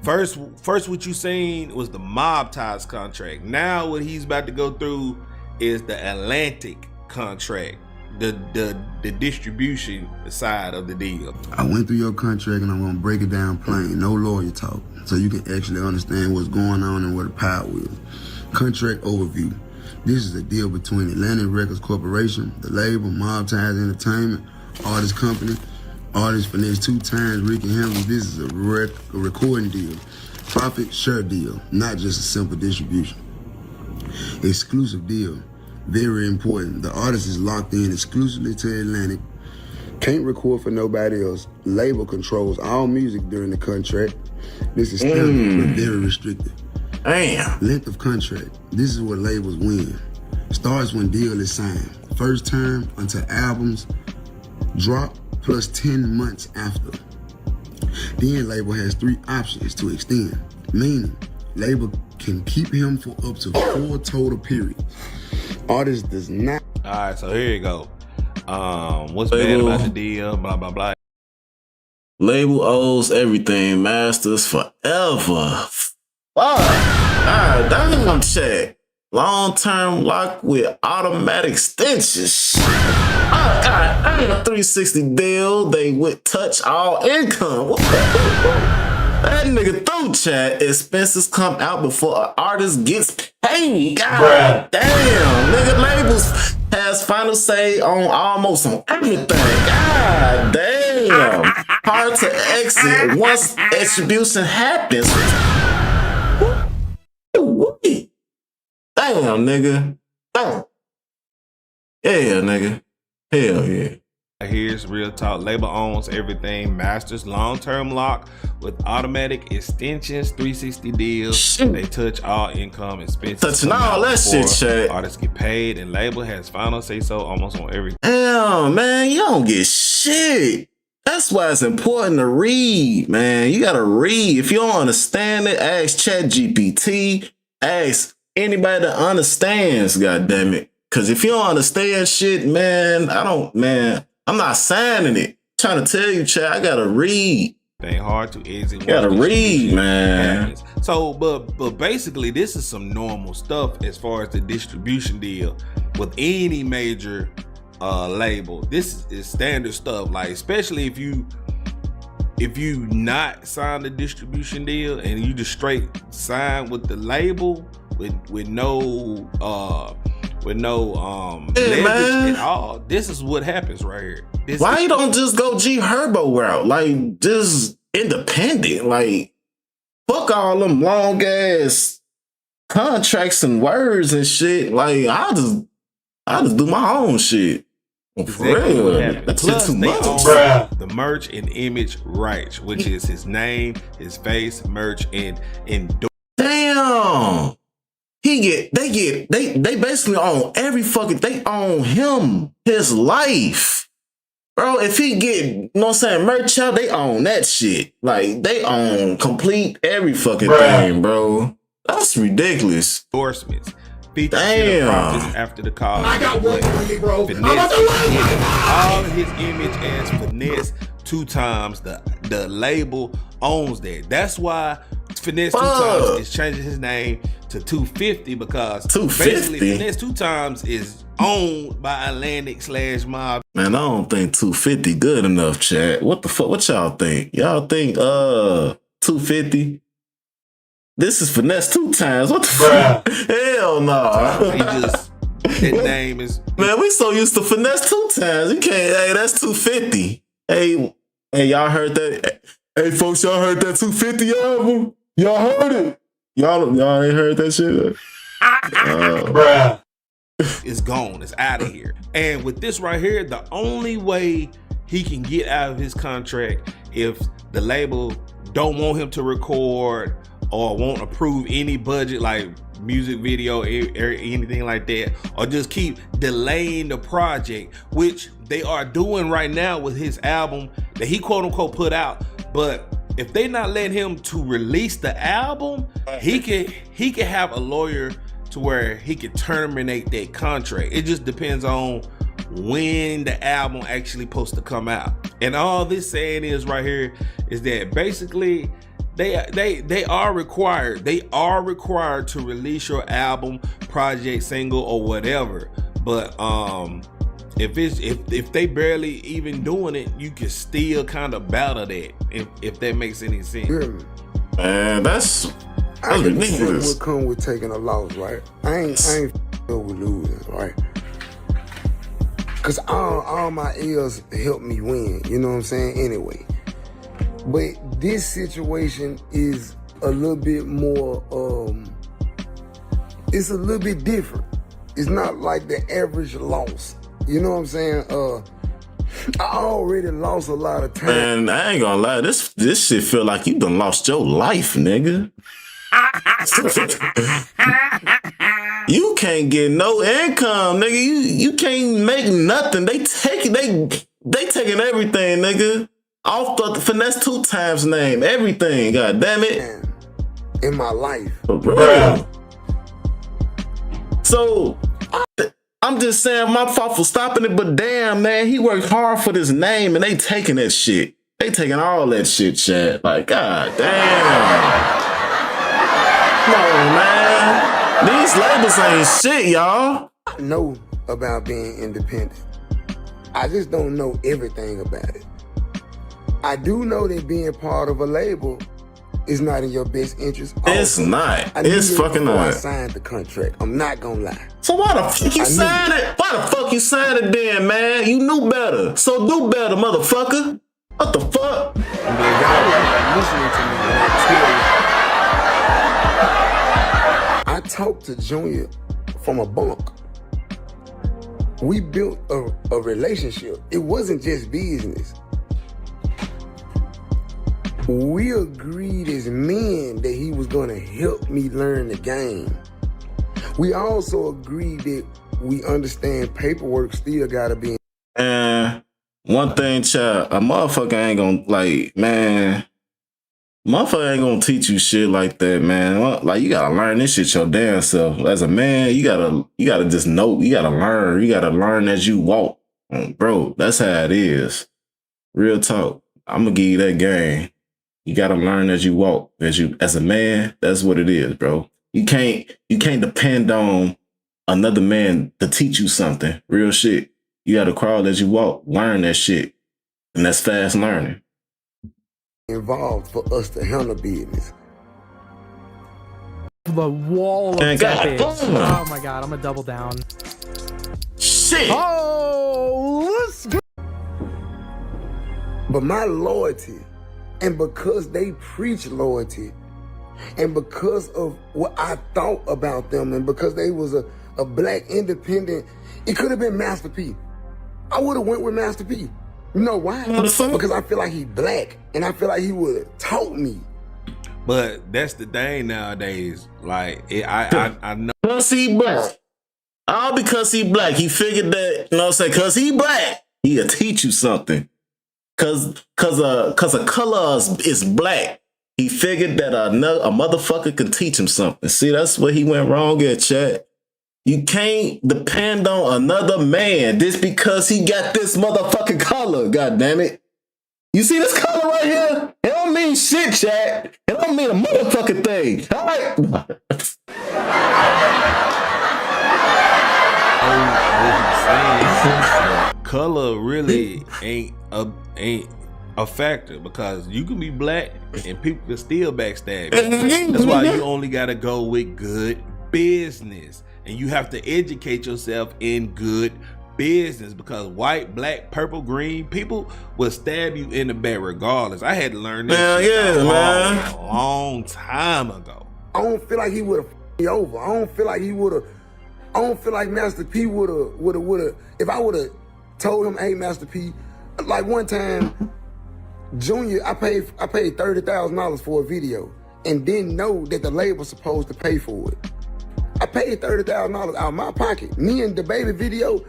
D: first what you seen was the Mob Ties contract. Now what he's about to go through is the Atlantic contract, the distribution side of the deal.
O: I went through your contract and I'm gonna break it down plain, no lawyer talk, so you can actually understand what's going on and what the power is. Contract overview. This is a deal between Atlantic Records Corporation, the label, Mob Ties Entertainment, artist company, artist Finess2Tymes, Ricky Hamilton. This is a recording deal, profit share deal, not just a simple distribution. Exclusive deal, very important. The artist is locked in exclusively to Atlantic, can't record for nobody else. Label controls all music during the contract. This is standard, but very restricted.
A: Damn.
O: Length of contract. This is what labels win. Starts when deal is signed. First term until albums drop plus 10 months after. Then label has 3 options to extend. Meaning, label can keep him for up to 4 total periods. Artist does not.
D: All right, so here you go. What's bad about the deal? Blah blah blah.
A: Label owes everything, masters forever. Fuck. God damn, check. Long-term lock with automatic extensions. Oh, God damn, 360 deal. They would touch all income. What the that nigga through, chat. Expenses come out before an artist gets paid. God damn. Nigga, labels has final say on almost on everything. God damn. Hard to exit once attribution happens. Damn, nigga. Damn. Yeah, nigga. Hell yeah.
D: Here's real talk. Label owns everything. Masters long-term lock with automatic extensions, 360 deals. Shoot. They touch all income expenses.
A: Touching all that shit, chat.
D: Artists get paid, and label has final say so almost on everything.
A: Damn, man, you don't get shit. That's why it's important to read, man. You gotta read. If you don't understand it, ask ChatGPT. Ask anybody that understands, goddammit. Cause if you don't understand shit, man, I'm not signing it. I'm trying to tell you, Chad, I gotta read.
D: Ain't hard to exit.
A: You gotta read, man.
D: So, but basically, this is some normal stuff as far as the distribution deal with any major label. This is standard stuff. Like, especially if you not sign the distribution deal and you just straight sign with the label with no leverage at all. This is what happens right here.
A: Why you don't just go G Herbo route? Like, just independent. Like, fuck all them long ass contracts and words and shit. Like, I just do my own shit.
D: Exactly
A: for real.
D: What happened.
A: That's
D: Plus,
A: too
D: they
A: much.
D: own the merch and image rights, which is his name, his face, merch, and
A: damn. They basically own every fucking, they own him, his life. Bro, if he get, you know what I'm saying, merch out, they own that shit. Like, they own complete every fucking thing, bro. That's ridiculous.
D: Endorsements.
A: Damn.
D: After the call.
S: I got one for you, bro.
D: All of his image as Finess2Tymes, the label owns that. That's why Finess2Tymes is changing his name to 250 because
A: 250?
D: basically Finess2Tymes is owned by Atlantic/Mob.
A: Man, I don't think 250 good enough, chat. What the fuck? What y'all think? Y'all think 250? This is Finess2Tymes. What the fuck? Hell no.
D: He just, that name is.
A: Man, we so used to Finess2Tymes. You can't. Hey, that's 250. Hey, y'all heard that? Hey, folks, y'all heard that 250 album? Y'all heard it? Y'all ain't heard that shit?
D: It's gone. It's out of here. And with this right here, the only way he can get out of his contract if the label don't want him to record or won't approve any budget like music video or anything like that, or just keep delaying the project, which they are doing right now with his album that he quote unquote put out. But if they not letting him to release the album, he can have a lawyer to where he can terminate that contract. It just depends on when the album actually supposed to come out. And all this saying is right here is that basically they are required to release your album, project, single, or whatever. But if they barely even doing it, you can still kind of battle that, if that makes any sense.
A: Man, that's ridiculous.
O: What come with taking a loss, right? I ain't with losing, right? Cause all my L's help me win, you know what I'm saying? Anyway, but this situation is a little bit more, it's a little bit different. It's not like the average loss. You know what I'm saying? I already lost a lot of time.
A: Man, I ain't gonna lie. This shit feel like you done lost your life, nigga. You can't get no income, nigga. You can't make nothing. They taking everything, nigga. Off the Finess2Tymes name, everything. God damn it.
O: In my life,
A: for real. So I'm just saying, my fault for stopping it, but damn, man, he worked hard for this name and they taking that shit. They taking all that shit, chat. Like, god damn. Come on, man. These labels ain't shit, y'all.
O: I know about being independent. I just don't know everything about it. I do know that being part of a label is not in your best interest.
A: It's not. It's fucking not.
O: I signed the contract. I'm not gonna lie.
A: So why the fuck you signed it? Why the fuck you signed it then, man? You knew better. So do better, motherfucker. What the fuck?
O: Listening to me when I talked to Junior from a bunk. We built a relationship. It wasn't just business. We agreed as men that he was gonna help me learn the game. We also agreed that we understand paperwork still gotta be.
A: And one thing, child, a motherfucker ain't gonna, like, man, motherfucker ain't gonna teach you shit like that, man. Like, you gotta learn this shit your damn self. As a man, you gotta just know, you gotta learn as you walk. Bro, that's how it is. Real talk. I'm gonna give you that game. You gotta learn as you walk. As a man, that's what it is, bro. You can't depend on another man to teach you something. Real shit. You gotta crawl as you walk, learn that shit. And that's fast learning.
O: Involved for us to handle business.
F: The wall of bitch. Oh my god, I'm gonna double down.
A: Shit!
F: Oh, let's go.
O: But my loyalty, and because they preach loyalty, and because of what I thought about them, and because they was a black independent, it could have been Master P. I would have went with Master P. You know why? Because I feel like he black, and I feel like he would have taught me.
D: But that's the thing nowadays. Like, I know.
A: Because he black. All because he black. He figured that, you know what I'm saying? Because he black, he'll teach you something. Cause a color is black. He figured that a motherfucker could teach him something. See, that's where he went wrong at, chat. You can't depend on another man just because he got this motherfucking color, god damn it. You see this color right here? It don't mean shit, chat. It don't mean a motherfucking thing. All right.
D: Color really ain't a factor, because you can be black and people can still backstab you. That's why you only gotta go with good business, and you have to educate yourself in good business, because white, black, purple, green, people will stab you in the back regardless. I had to learn this a long time ago.
O: I don't feel like he would have me over. I don't feel like Master P would have. If I would have told him, hey, Master P, like one time, Junior, I paid $30,000 for a video and didn't know that the label was supposed to pay for it. I paid $30,000 out of my pocket. Me and the baby video,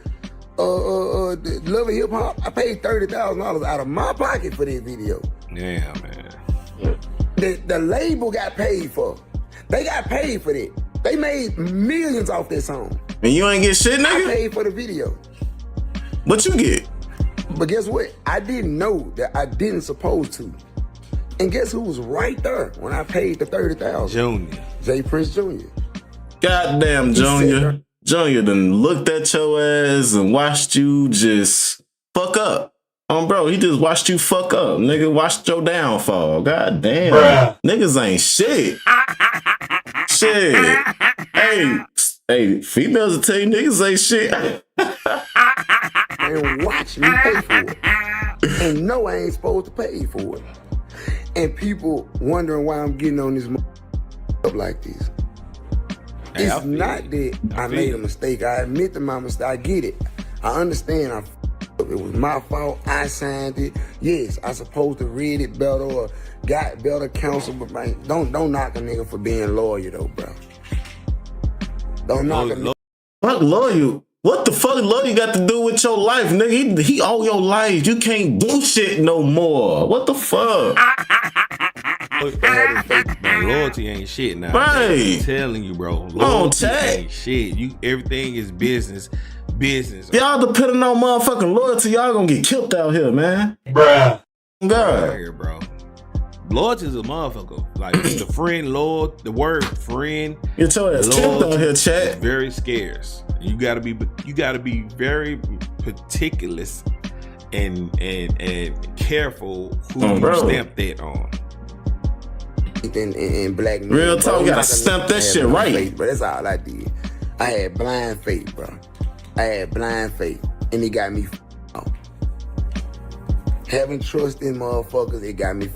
O: Love and Hip Hop, I paid $30,000 out of my pocket for this video.
D: Yeah, man.
O: The label got paid for. They got paid for that. They made millions off that song.
A: And you ain't get shit, nigga?
O: I paid for the video.
A: What you get?
O: But guess what? I didn't know that I didn't supposed to. And guess who was right there when I paid the $30,000?
D: Junior.
O: J. Prince Jr.
A: Goddamn, Junior. Junior done looked at your ass and watched you just fuck up. Bro, he just watched you fuck up. Nigga, watched your downfall. God damn. Bruh. Niggas ain't shit. Shit. Hey, females will tell you niggas ain't shit.
O: And watch me pay for it. And no, I ain't supposed to pay for it. And people wondering why I'm getting on this up like this. It's not that I made a mistake. I admit to my mistake. I get it. I understand. It was my fault. I signed it. Yes, I supposed to read it better or got better counsel. But man, don't knock a nigga for being loyal though, bro. Don't knock a nigga.
A: Fuck loyal. What the fuck loyal got to do with your life, nigga? He all your life. You can't do shit no more. What the fuck?
D: Loyalty ain't shit now.
A: Right.
D: I'm telling you, bro. Loyalty ain't shit. Everything is business. Business.
A: Y'all depending on motherfucking loyalty, y'all gonna get killed out here, man.
D: Bruh.
A: God.
D: Right here, bro. Loyalty is a motherfucker. Like the friend, loyal. The word friend.
A: You tell us on here, chat.
D: Is very scarce. You gotta be very meticulous and careful who you stamp that on.
O: In black men,
A: real talk, you gotta stamp that shit right.
O: Faith, but that's all I did. I had blind faith, bro. I had blind faith, and it got me off. Having trust in motherfuckers, it got me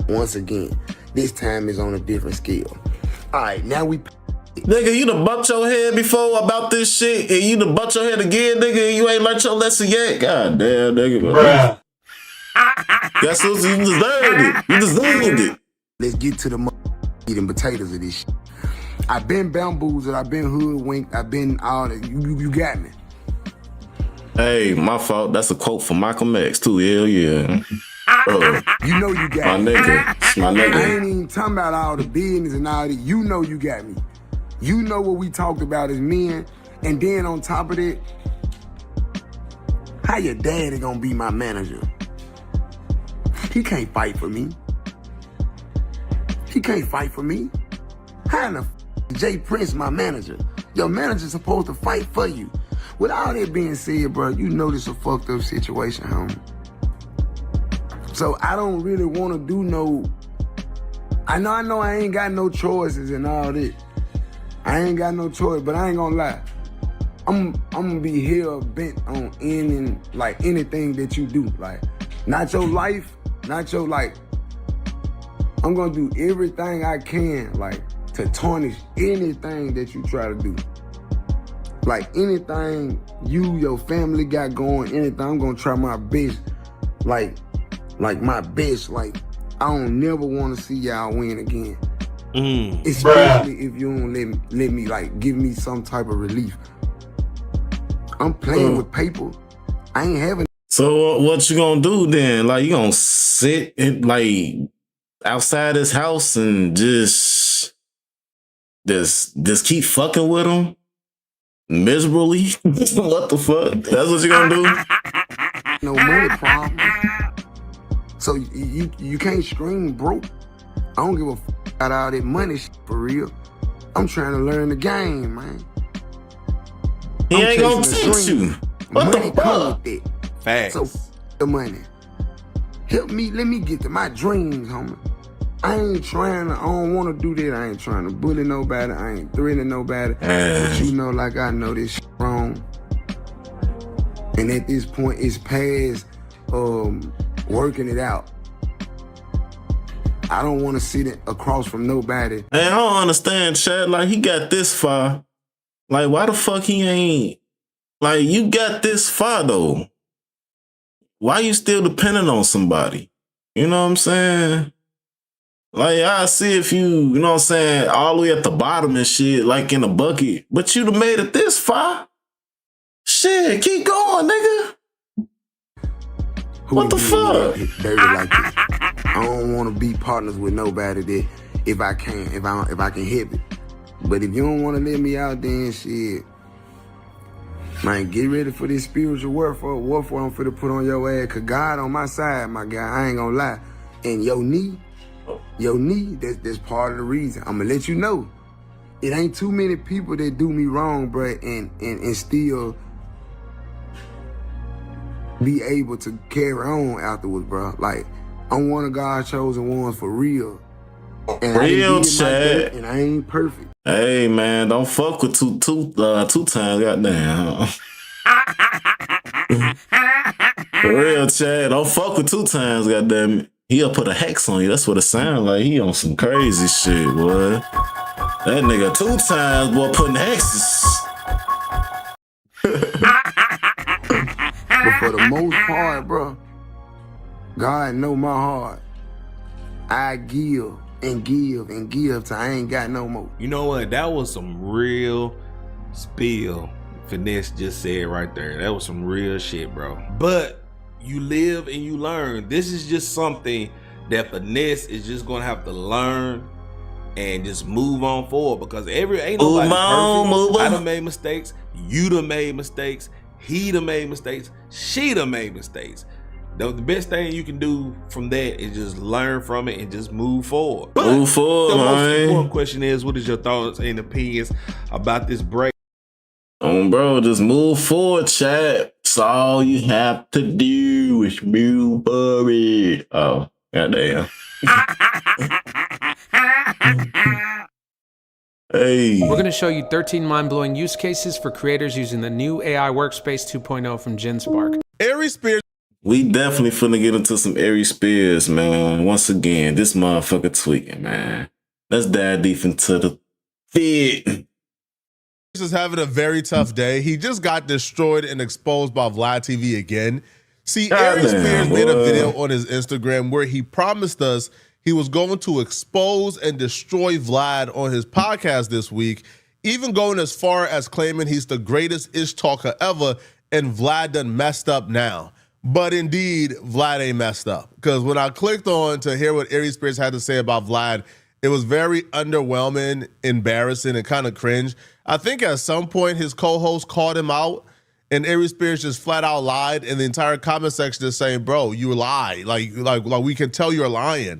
O: once again. This time is on a different scale. All right, now we.
A: Nigga, you done bumped your head before about this shit, and you done bumped your head again, nigga, and you ain't learned your lesson yet. God damn, nigga. Bruh. Guess what? You deserved it. You deserved it.
O: Let's get to the eating potatoes of this shit. I've been bamboozled, I've been hoodwinked, I've been all that. You got me.
A: Hey, my fault. That's a quote from Malcolm X, too. Hell yeah.
O: You know you got
A: me. My nigga. It's my nigga.
O: I ain't even talking about all the business and all that. You know you got me. You know what we talked about as men. And then on top of that, how your daddy gonna be my manager? He can't fight for me. He can't fight for me. How in the Jay Prince my manager? Your manager's supposed to fight for you. With all that being said, bro, you know this a fucked up situation, homie. So I don't really want to do no. I know I ain't got no choices and all that. I ain't got no choice, but I ain't gonna lie. I'm gonna be hell bent on ending like anything that you do. Like, not your life, not your like. I'm gonna do everything I can, like, to tarnish anything that you try to do. Like, anything you, your family got going, anything, I'm gonna try my best. Like my best. Like, I don't never want to see y'all win again. Especially if you don't let me like give me some type of relief. I'm playing with paper. I ain't having.
A: So what you gonna do then? Like, you gonna sit in, like, outside his house and just keep fucking with him miserably? What the fuck? That's what you gonna do?
O: No money problem. So you can't scream broke. I don't give a fuck about all that money shit for real. I'm trying to learn the game, man.
A: He ain't gonna teach you. What
O: money
A: the fuck?
O: come with it.
D: Facts.
O: So the money. Help me, let me get to my dreams, homie. I don't want to do that. I ain't trying to bully nobody. I ain't threatening nobody. But you know, like, I know this shit wrong. And at this point, it's past working it out. I don't want to sit across from nobody.
A: Hey, I don't understand, Chad. Like, he got this far. Like, why the fuck he ain't? Like, you got this far, though. Why you still dependent on somebody? You know what I'm saying? Like, I see if you know what I'm saying, all the way at the bottom and shit, like in a bucket. But you done made it this far. Shit, keep going, nigga. What the fuck?
O: Dirty like this. I don't want to be partners with nobody that if I can help it. But if you don't want to let me out, then shit, man, get ready for this spiritual warfare I'm finna put on your ass. Cause God on my side, my guy. I ain't gonna lie. And your knee, that's part of the reason. I'm gonna let you know. It ain't too many people that do me wrong, bruh, and still be able to carry on afterwards, bro. Like, I'm one of God's chosen ones for real. And
A: real, Chad.
O: And I ain't perfect.
A: Hey, man, don't fuck with two times, goddamn. For real, Chad. Don't fuck with 2 times, goddamn. He'll put a hex on you. That's what it sounds like. He on some crazy shit, boy. That nigga 2 times, boy, putting hexes.
O: But for the most part, bro, God know my heart. I give and give and give till I ain't got no more.
D: You know what? That was some real spill Finesse just said right there. That was some real shit, bro. But you live and you learn. This is just something that Finesse is just gonna have to learn and just move on forward, because ain't nobody perfect. I done made mistakes. You done made mistakes. He done made mistakes. She done made mistakes. The best thing you can do from that is just learn from it and just move forward.
A: Move forward,
D: the most
A: man.
D: important question is, what is your thoughts and opinions about this break?
A: Bro, just move forward, chat. That's all you have to do is move forward. Oh, goddamn. Hey.
G: We're going to show you 13 mind-blowing use cases for creators using the new AI Workspace 2.0 from GenSpark.
L: Aries Spears.
A: We definitely finna get into some Aries Spears, man. Once again, this motherfucker tweaking, man. Let's dive deep into the fit.
L: Is having a very tough day. He just got destroyed and exposed by Vlad TV again. See, Aries Spears made a video on his Instagram where he promised us he was going to expose and destroy Vlad on his podcast this week, even going as far as claiming he's the greatest ish talker ever, and Vlad done messed up now. But indeed, Vlad ain't messed up. Because when I clicked on to hear what Aries Spears had to say about Vlad, it was very underwhelming, embarrassing, and kind of cringe. I think at some point his co-host called him out, and Aries Spears just flat out lied, and the entire comment section is saying, "Bro, you lie. Like we can tell you're lying."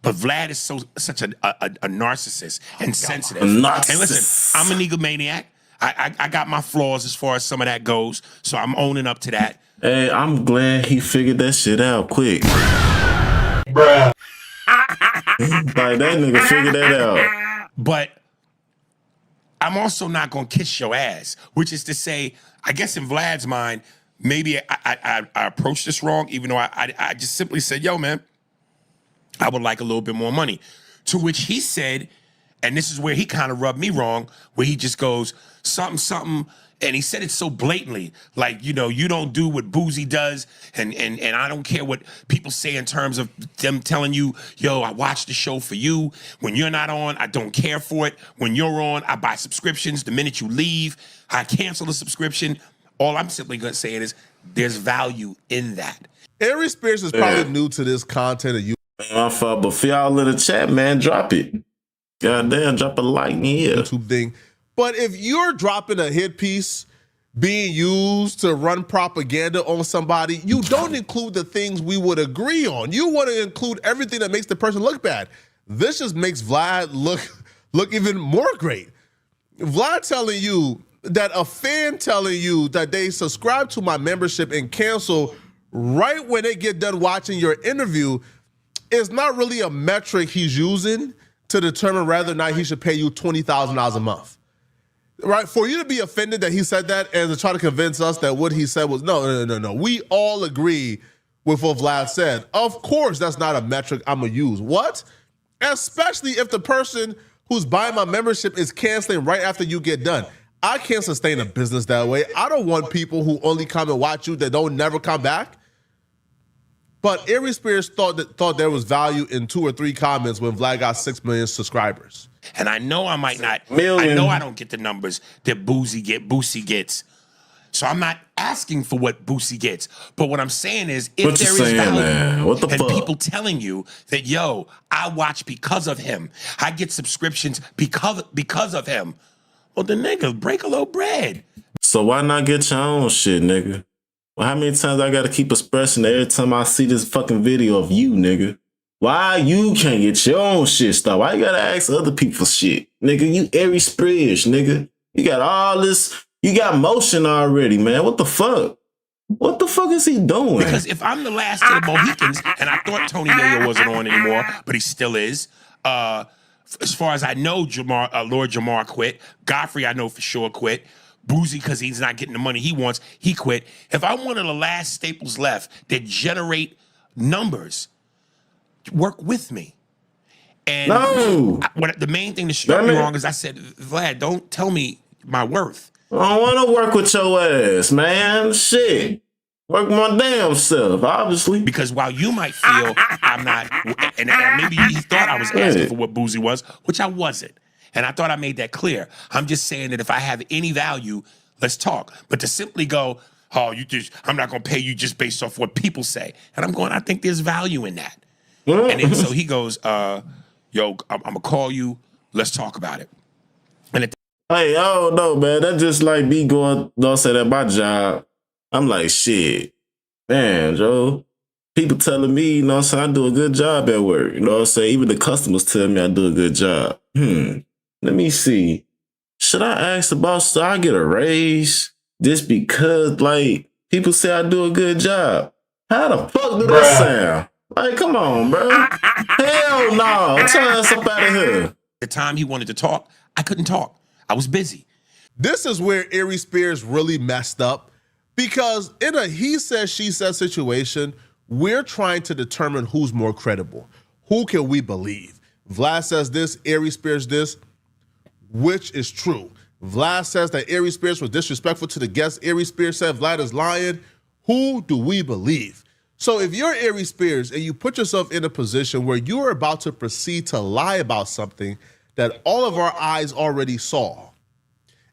H: But Vlad is such a narcissist and sensitive. And listen, I'm an egomaniac. I got my flaws as far as some of that goes, so I'm owning up to that.
A: Hey, I'm glad he figured that shit out quick. Bruh. Like, that nigga figured that out.
H: But I'm also not gonna kiss your ass, which is to say, I guess in Vlad's mind, maybe I approached this wrong, even though I just simply said, yo, man, I would like a little bit more money. To which he said, and this is where he kind of rubbed me wrong, where he just goes, something, and he said it so blatantly, like, you know, you don't do what Boozy does, and I don't care what people say in terms of them telling you, yo, I watch the show for you. When you're not on, I don't care for it. When you're on, I buy subscriptions. The minute you leave, I cancel the subscription. All I'm simply gonna say is there's value in that.
L: Aries Spears is probably new to this content of you.
A: My fault, but for y'all in the chat, man, drop it. Goddamn, drop a like in here.
L: YouTube thing. But if you're dropping a hit piece being used to run propaganda on somebody, you don't include the things we would agree on. You want to include everything that makes the person look bad. This just makes Vlad look even more great. Vlad telling you that a fan telling you that they subscribe to my membership and cancel right when they get done watching your interview is not really a metric he's using to determine whether or not he should pay you $20,000 a month. Right? For you to be offended that he said that and to try to convince us that what he said was no. We all agree with what Vlad said. Of course, that's not a metric I'm going to use. What? Especially if the person who's buying my membership is canceling right after you get done. I can't sustain a business that way. I don't want people who only come and watch you that don't never come back. But Aries Spears thought there was value in 2 or 3 comments when Vlad got 6 million subscribers.
H: And I know I might not. I know I don't get the numbers that Boosie gets. So I'm not asking for what Boosie gets. But what I'm saying is, if there is value,
A: man? What the fuck?
H: People telling you that, yo, I watch because of him. I get subscriptions because of him. Well, the nigga, break a little bread.
A: So why not get your own shit, nigga? Well, how many times I gotta keep expressing every time I see this fucking video of you, nigga? Why you can't get your own shit stuff? Why you gotta ask other people for shit? Nigga, you Aries Spears, nigga. You got all this, you got motion already, man. What the fuck? What the fuck is he doing?
H: Because if I'm the last of the Mohicans, and I thought Tony Yayo wasn't on anymore, but he still is. As far as I know, Lord Jamar quit. Godfrey, I know for sure, quit. Boozy, because he's not getting the money he wants, he quit. If I'm one of the last staples left that generate numbers, work with me. And the main thing that struck me wrong is I said, Vlad, don't tell me my worth.
A: I don't want to work with your ass, man. Shit. Work my damn self, obviously.
H: Because while you might feel I'm not, and maybe he thought I was asking for what Boozy was, which I wasn't. And I thought I made that clear. I'm just saying that if I have any value, let's talk. But to simply go, oh, I'm not going to pay you just based off what people say. And I'm going, I think there's value in that. And then so he goes, yo, I'm going to call you. Let's talk about it. And
A: hey, I don't know, man. That's just like me going, don't say that my job. I'm like, shit. Man, Joe. people telling me, you know what I'm saying, I do a good job at work. You know what I'm saying? Even the customers tell me I do a good job. Let me see. Should I ask the boss, so I get a raise just because, like, people say I do a good job? How the fuck do that sound? Like, come on, bro. Hell no. Turn us up out of here.
H: The time he wanted to talk, I couldn't talk. I was busy.
L: This is where Aries Spears really messed up, because in a he said, she said situation, we're trying to determine who's more credible. Who can we believe? Vlad says this, Aries Spears this. Which is true? Vlad says that Aries Spears was disrespectful to the guest. Aries Spears said Vlad is lying. Who do we believe? So if you're Aries Spears and you put yourself in a position where you're about to proceed to lie about something that all of our eyes already saw,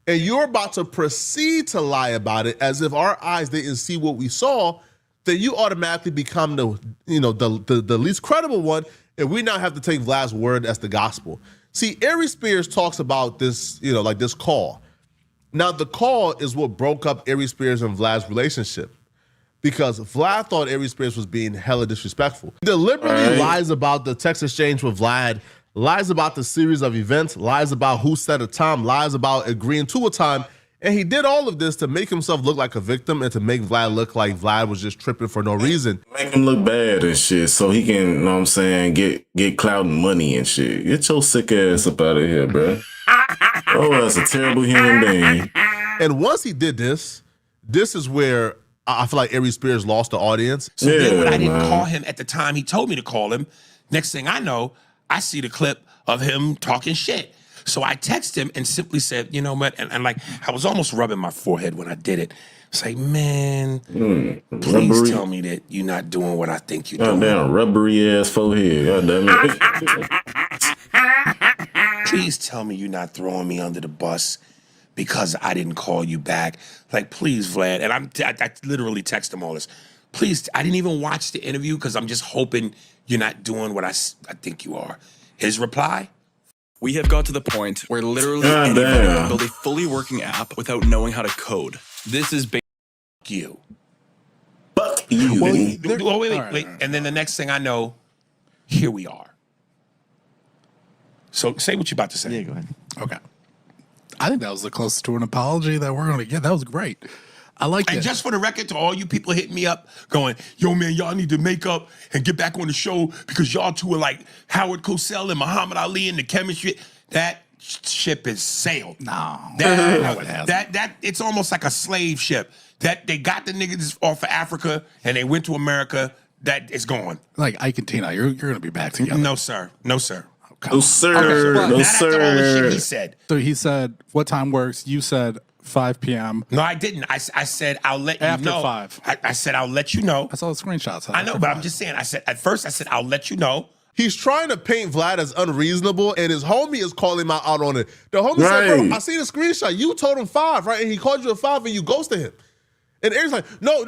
L: and you're about to proceed to lie about it as if our eyes didn't see what we saw, then you automatically become the least credible one, and we now have to take Vlad's word as the gospel. See, Aries Spears talks about this, like this call. Now, the call is what broke up Aries Spears and Vlad's relationship, because Vlad thought Aries Spears was being hella disrespectful. He deliberately lies about the text exchange with Vlad, lies about the series of events, lies about who set a time, lies about agreeing to a time, and he did all of this to make himself look like a victim and to make Vlad look like Vlad was just tripping for no reason.
A: Make him look bad and shit so he can, you know what I'm saying, get clout and money and shit. Get your sick ass up out of here, bro. Oh, that's a terrible human being.
L: And once he did this, this is where I feel like Aries Spears lost the audience.
H: So then when I didn't call him at the time he told me to call him, next thing I know, I see the clip of him talking shit. So I text him and simply said, you know what, and like, I was almost rubbing my forehead when I did it. It's like, man, please
A: rubbery.
H: tell me that you're not doing what I think you're doing.
A: Goddamn rubbery ass forehead. Goddamn it.
H: Please tell me you're not throwing me under the bus because I didn't call you back. Like, please, Vlad. And I literally text him all this. Please, I didn't even watch the interview because I'm just hoping you're not doing what I think you are. His reply?
J: We have got to the point where literally anyone can build a fully working app without knowing how to code. This is
H: you.
A: Fuck you.
H: Well, wait. And then the next thing I know, here we are. So say what you're about to say.
K: Yeah, go ahead. Okay. I think that was the closest to an apology that we're going to get. That was great. I like that.
H: And just for the record, to all you people hitting me up, going, yo, man, y'all need to make up and get back on the show because y'all two are like Howard Cosell and Muhammad Ali and the chemistry. That ship has sailed.
K: No.
H: That it's almost like a slave ship. That they got the niggas off of Africa and they went to America. That is gone.
K: Like Ike and Tina, you're going to be back together.
H: No, sir. No, sir.
A: No, sir. No, sir.
H: All the shit he said.
K: So he said, what time works? You said 5 p.m.
H: No, I didn't. I said, I'll let you know.
K: After 5.
H: I said, I'll let you know.
K: I saw the screenshots.
H: I know, but I'm just saying. At first I said, I'll let you know.
L: He's trying to paint Vlad as unreasonable, and his homie is calling him out on it. The homie said, bro, I see the screenshot. You told him 5, right? And he called you at 5 and you ghosted him. And Eric's like, no.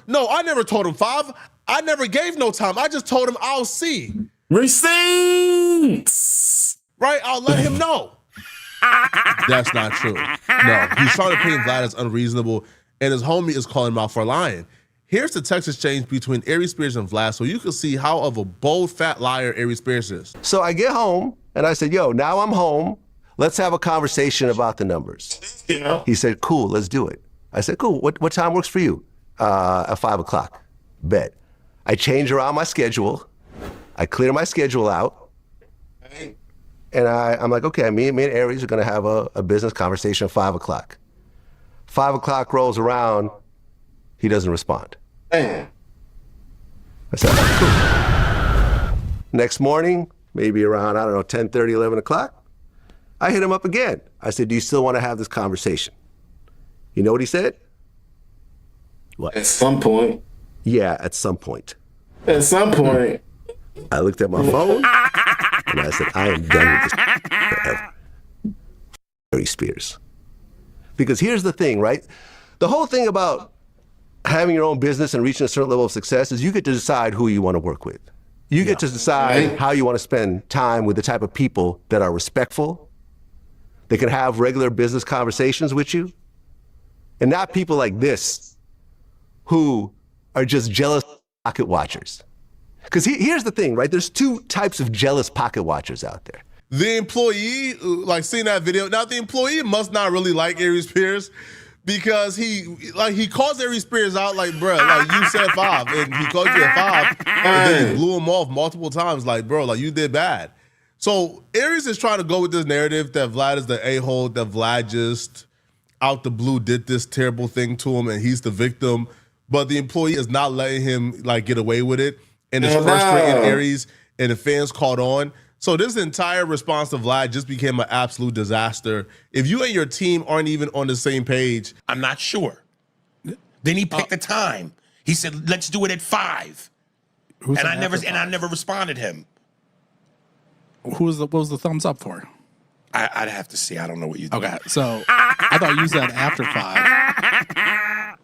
L: No, I never told him 5. I never gave no time. I just told him I'll see.
A: Receipts.
L: Right? I'll let him know. That's not true. No, he's trying to paint Vlad as unreasonable, and his homie is calling him out for lying. Here's the text exchange between Aries Spears and Vlad so you can see how of a bold, fat liar Aries Spears is.
W: So I get home, and I said, yo, now I'm home. Let's have a conversation about the numbers.
A: Yeah.
W: He said, cool, let's do it. I said, cool, what time works for you? At 5 o'clock. Bet. I change around my schedule. I clear my schedule out. And I'm like, okay, me and Aries are going to have a business conversation at 5 o'clock. 5 o'clock rolls around, he doesn't respond.
A: Damn.
W: I said, cool. Next morning, maybe around, 10:30, 11 o'clock, I hit him up again. I said, do you still want to have this conversation? You know what he said? What?
A: At some point.
W: Yeah, at some point.
A: At some point.
W: I looked at my phone, and I said, I am done with this forever. Aries Spears. Because here's the thing, right? The whole thing about having your own business and reaching a certain level of success is you get to decide who you want to work with. You get to decide how you want to spend time with the type of people that are respectful, that can have regular business conversations with you, and not people like this who are just jealous pocket watchers. Because here's the thing, right? There's two types of jealous pocket watchers out there.
L: The employee, like seeing that video, now the employee must not really like Aries Spears because he calls Aries Spears out like, bruh, like you said 5 and he called you a 5 and then he blew him off multiple times like, bro, like you did bad. So Aries is trying to go with this narrative that Vlad is the a-hole, that Vlad just out the blue did this terrible thing to him and he's the victim, but the employee is not letting him like get away with it and it's frustrating Aries and the fans caught on. So this entire response to Vlad just became an absolute disaster. If you and your team aren't even on the same page,
H: I'm not sure. Then he picked a time. He said, "Let's do it at 5." And I never responded him.
K: What was the thumbs up for?
H: I'd have to see. I don't know what you did.
K: Okay, so I thought you said after 5,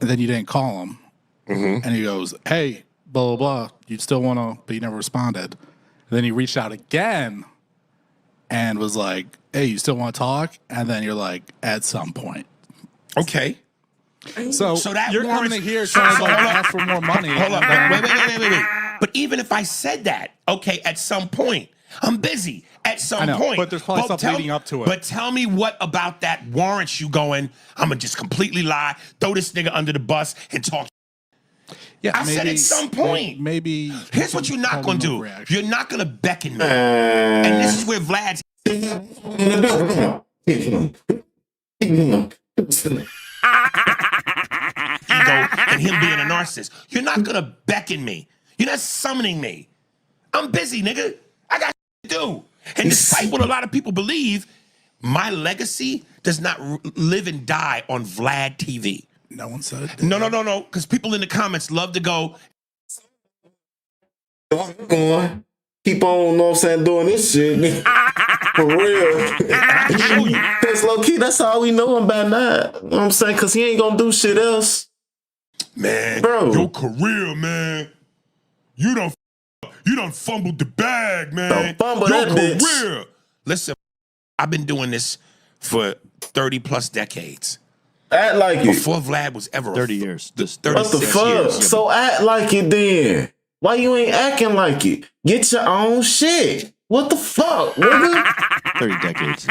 K: and then you didn't call him, and he goes, "Hey, blah blah blah. You still want to?" But you never responded. Then he reached out again and was like, "Hey, you still want to talk?" And then you're like, "At some point."
H: Okay.
K: So
H: that
K: you're coming in here trying to like ask for more money.
H: Hold on. Wait. But even if I said that, okay, at some point, I'm busy. At some point.
K: But there's probably stuff leading up to it.
H: But tell me what about that warrants you going, I'm going to just completely lie, throw this nigga under the bus and talk.
K: Yeah,
H: I said at some point.
K: Maybe.
H: Here's what you're not going to do. You're not going to beckon me. And this is where Vlad's ego and him being a narcissist. You're not going to beckon me. You're not summoning me. I'm busy, nigga. I got to do. And despite what a lot of people believe, my legacy does not live and die on Vlad TV.
K: No one said it.
H: No. Because people in the comments love to go.
A: Keep on, know what I'm saying, doing this shit. For real. Because low key, that's all we know about now. You know what I'm saying? Because he ain't going to do shit else.
H: Man,
A: bro.
H: Your career, man. You done fumbled the bag, man.
A: Don't fumble
H: your
A: that
H: career.
A: bitch.
H: Listen, I've been doing this for 30 plus decades.
A: Act like it.
H: Before Vlad was ever
Q: 30 years. Just
A: What the
Q: 36
A: fuck?
Q: years.
A: So act like it then. Why you ain't acting like it? Get your own shit. What the fuck, nigga?
Q: 30 decades.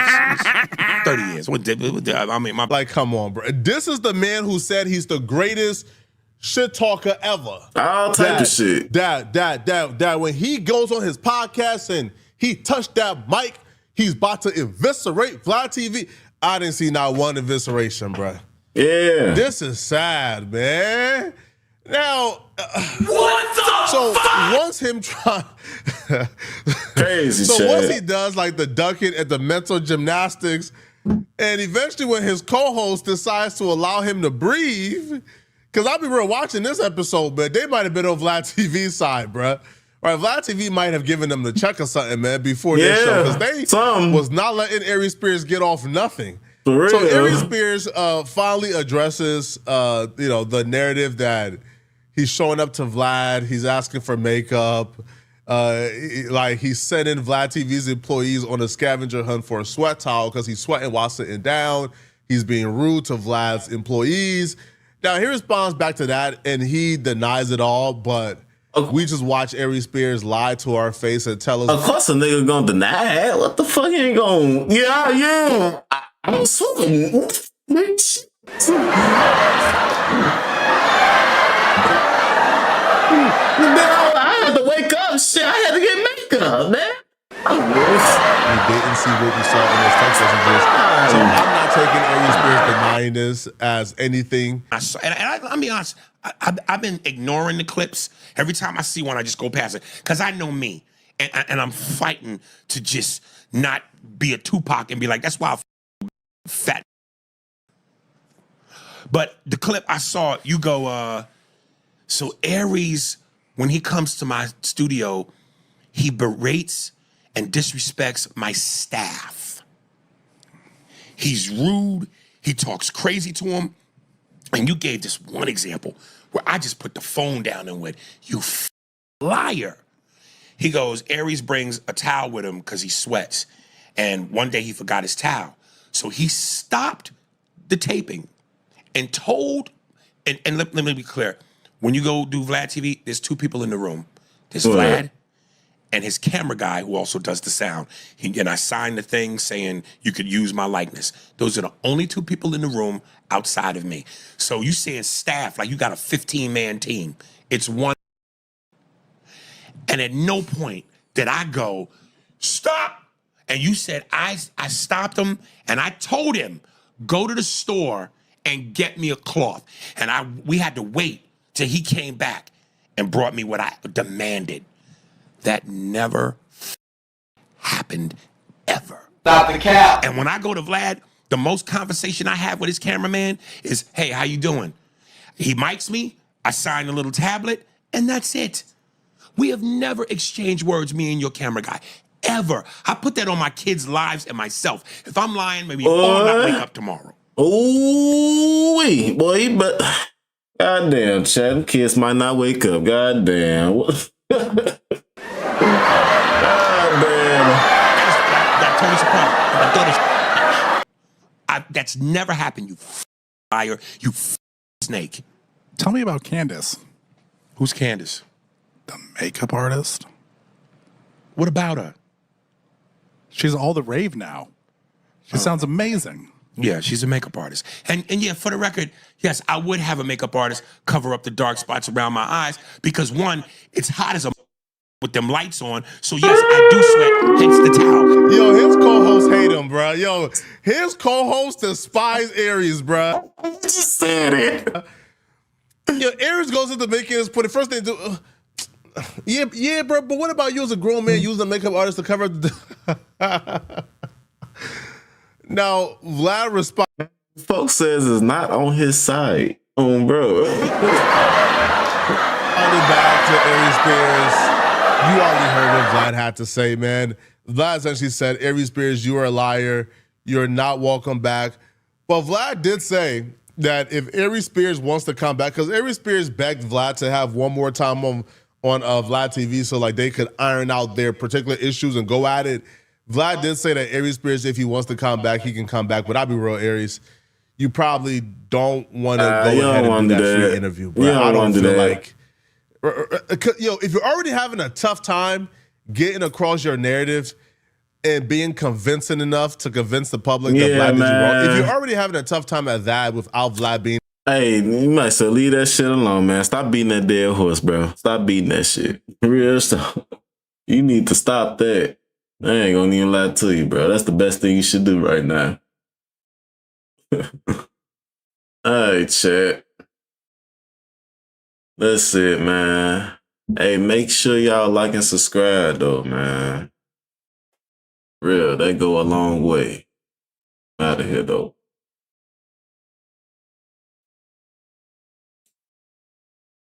H: 30 years. I mean,
L: like, come on, bro. This is the man who said he's the greatest shit talker ever.
A: I'll take the shit.
L: That when he goes on his podcast and he touched that mic, he's about to eviscerate Vlad TV. I didn't see not one evisceration, bro.
A: Yeah.
L: This is sad, man. Now,
S: what the fuck?
L: Once him try,
A: crazy.
L: So
A: shit.
L: once he does like the ducking and the mental gymnastics, and eventually when his co-host decides to allow him to breathe, because I'll be real watching this episode, but they might have been on Vlad TV's side, bruh. Right, Vlad TV might have given them the check or something, man, before their show, because they was not letting Aries Spears get off nothing.
A: For real.
L: So Aries Spears finally addresses, the narrative that he's showing up to Vlad. He's asking for makeup. He's sending Vlad TV's employees on a scavenger hunt for a sweat towel because he's sweating while sitting down. He's being rude to Vlad's employees. Now, he responds back to that, and he denies it all, but we just watch Aries Spears lie to our face and tell us.
A: Of course a nigga gonna deny it. What the fuck he ain't gonna... Yeah. I'm swimming. I had to wake up. Shit, I had to get makeup, man.
L: We didn't see what we saw in those text messages. So I'm not taking Aries Spears denying this as anything.
H: I'll be honest, I've been ignoring the clips. Every time I see one, I just go past it. Because I know me. And I'm fighting to just not be a Tupac and be like, that's why I'm fat. But the clip I saw, you go, so Aries, when he comes to my studio, he berates and disrespects my staff. He's rude. He talks crazy to him. And you gave this one example where I just put the phone down and went, you liar. He goes, Aries brings a towel with him because he sweats. And one day he forgot his towel. So he stopped the taping and told, and let me be clear, when you go do Vlad TV, there's two people in the room. There's Vlad and his camera guy who also does the sound. And I signed the thing saying you could use my likeness. Those are the only two people in the room outside of me. So you saying staff, like you got a 15-man team. It's one. And at no point did I go, stop. And you said, I stopped him and I told him, go to the store and get me a cloth. And we had to wait till he came back and brought me what I demanded. That never happened ever.
N: Stop the cap.
H: And when I go to Vlad, the most conversation I have with his cameraman is, hey, how you doing? He mics me, I sign a little tablet, and that's it. We have never exchanged words, me and your camera guy, ever. I put that on my kids' lives and myself. If I'm lying, maybe I'll not wake up tomorrow.
A: Ooh, boy, but goddamn, Chad, kids might not wake up. Goddamn. Goddamn.
H: That totally surprised. That's never happened, you liar, you snake.
K: Tell me about Candace.
H: Who's Candace?
K: The makeup artist.
H: What about her?
K: She's all the rave now. She sounds amazing.
H: Yeah, she's a makeup artist. And yeah, for the record, yes, I would have a makeup artist cover up the dark spots around my eyes because one, it's hot as a with them lights on. So yes, I do sweat, hence the towel.
L: Yo, his co-hosts hate him, bro. Yo, his co-host despise Aries, bro.
A: Just said it.
L: Yo, Aries goes into making his point. The first thing to do, yeah, bro. But what about you as a grown man using a makeup artist to cover the Now, Vlad responds.
A: Folks says it's not on his side. Bro.
L: Back to Aries Spears. You already heard what Vlad had to say, man. Vlad essentially said, Aries Spears, you are a liar. You're not welcome back. But Vlad did say that if Aries Spears wants to come back, because Aries Spears begged Vlad to have one more time on Vlad TV so like they could iron out their particular issues and go at it. Vlad did say that Aries Spears, if he wants to come back, he can come back. But I'll be real, Aries, you probably don't want to go ahead and do that free interview, bro. I don't feel like... Yo, if you're already having a tough time getting across your narrative and being convincing enough to convince the public that Vlad did you wrong, if you're already having a tough time at that without Vlad being...
A: Hey, you might say leave that shit alone, man. Stop beating that dead horse, bro. Stop beating that shit. Real stuff. You need to stop that. I ain't gonna even lie to you, bro. That's the best thing you should do right now. All right, chat. That's it, man. Hey, make sure y'all like and subscribe, though, man. Real, they go a long way. Out of here, though.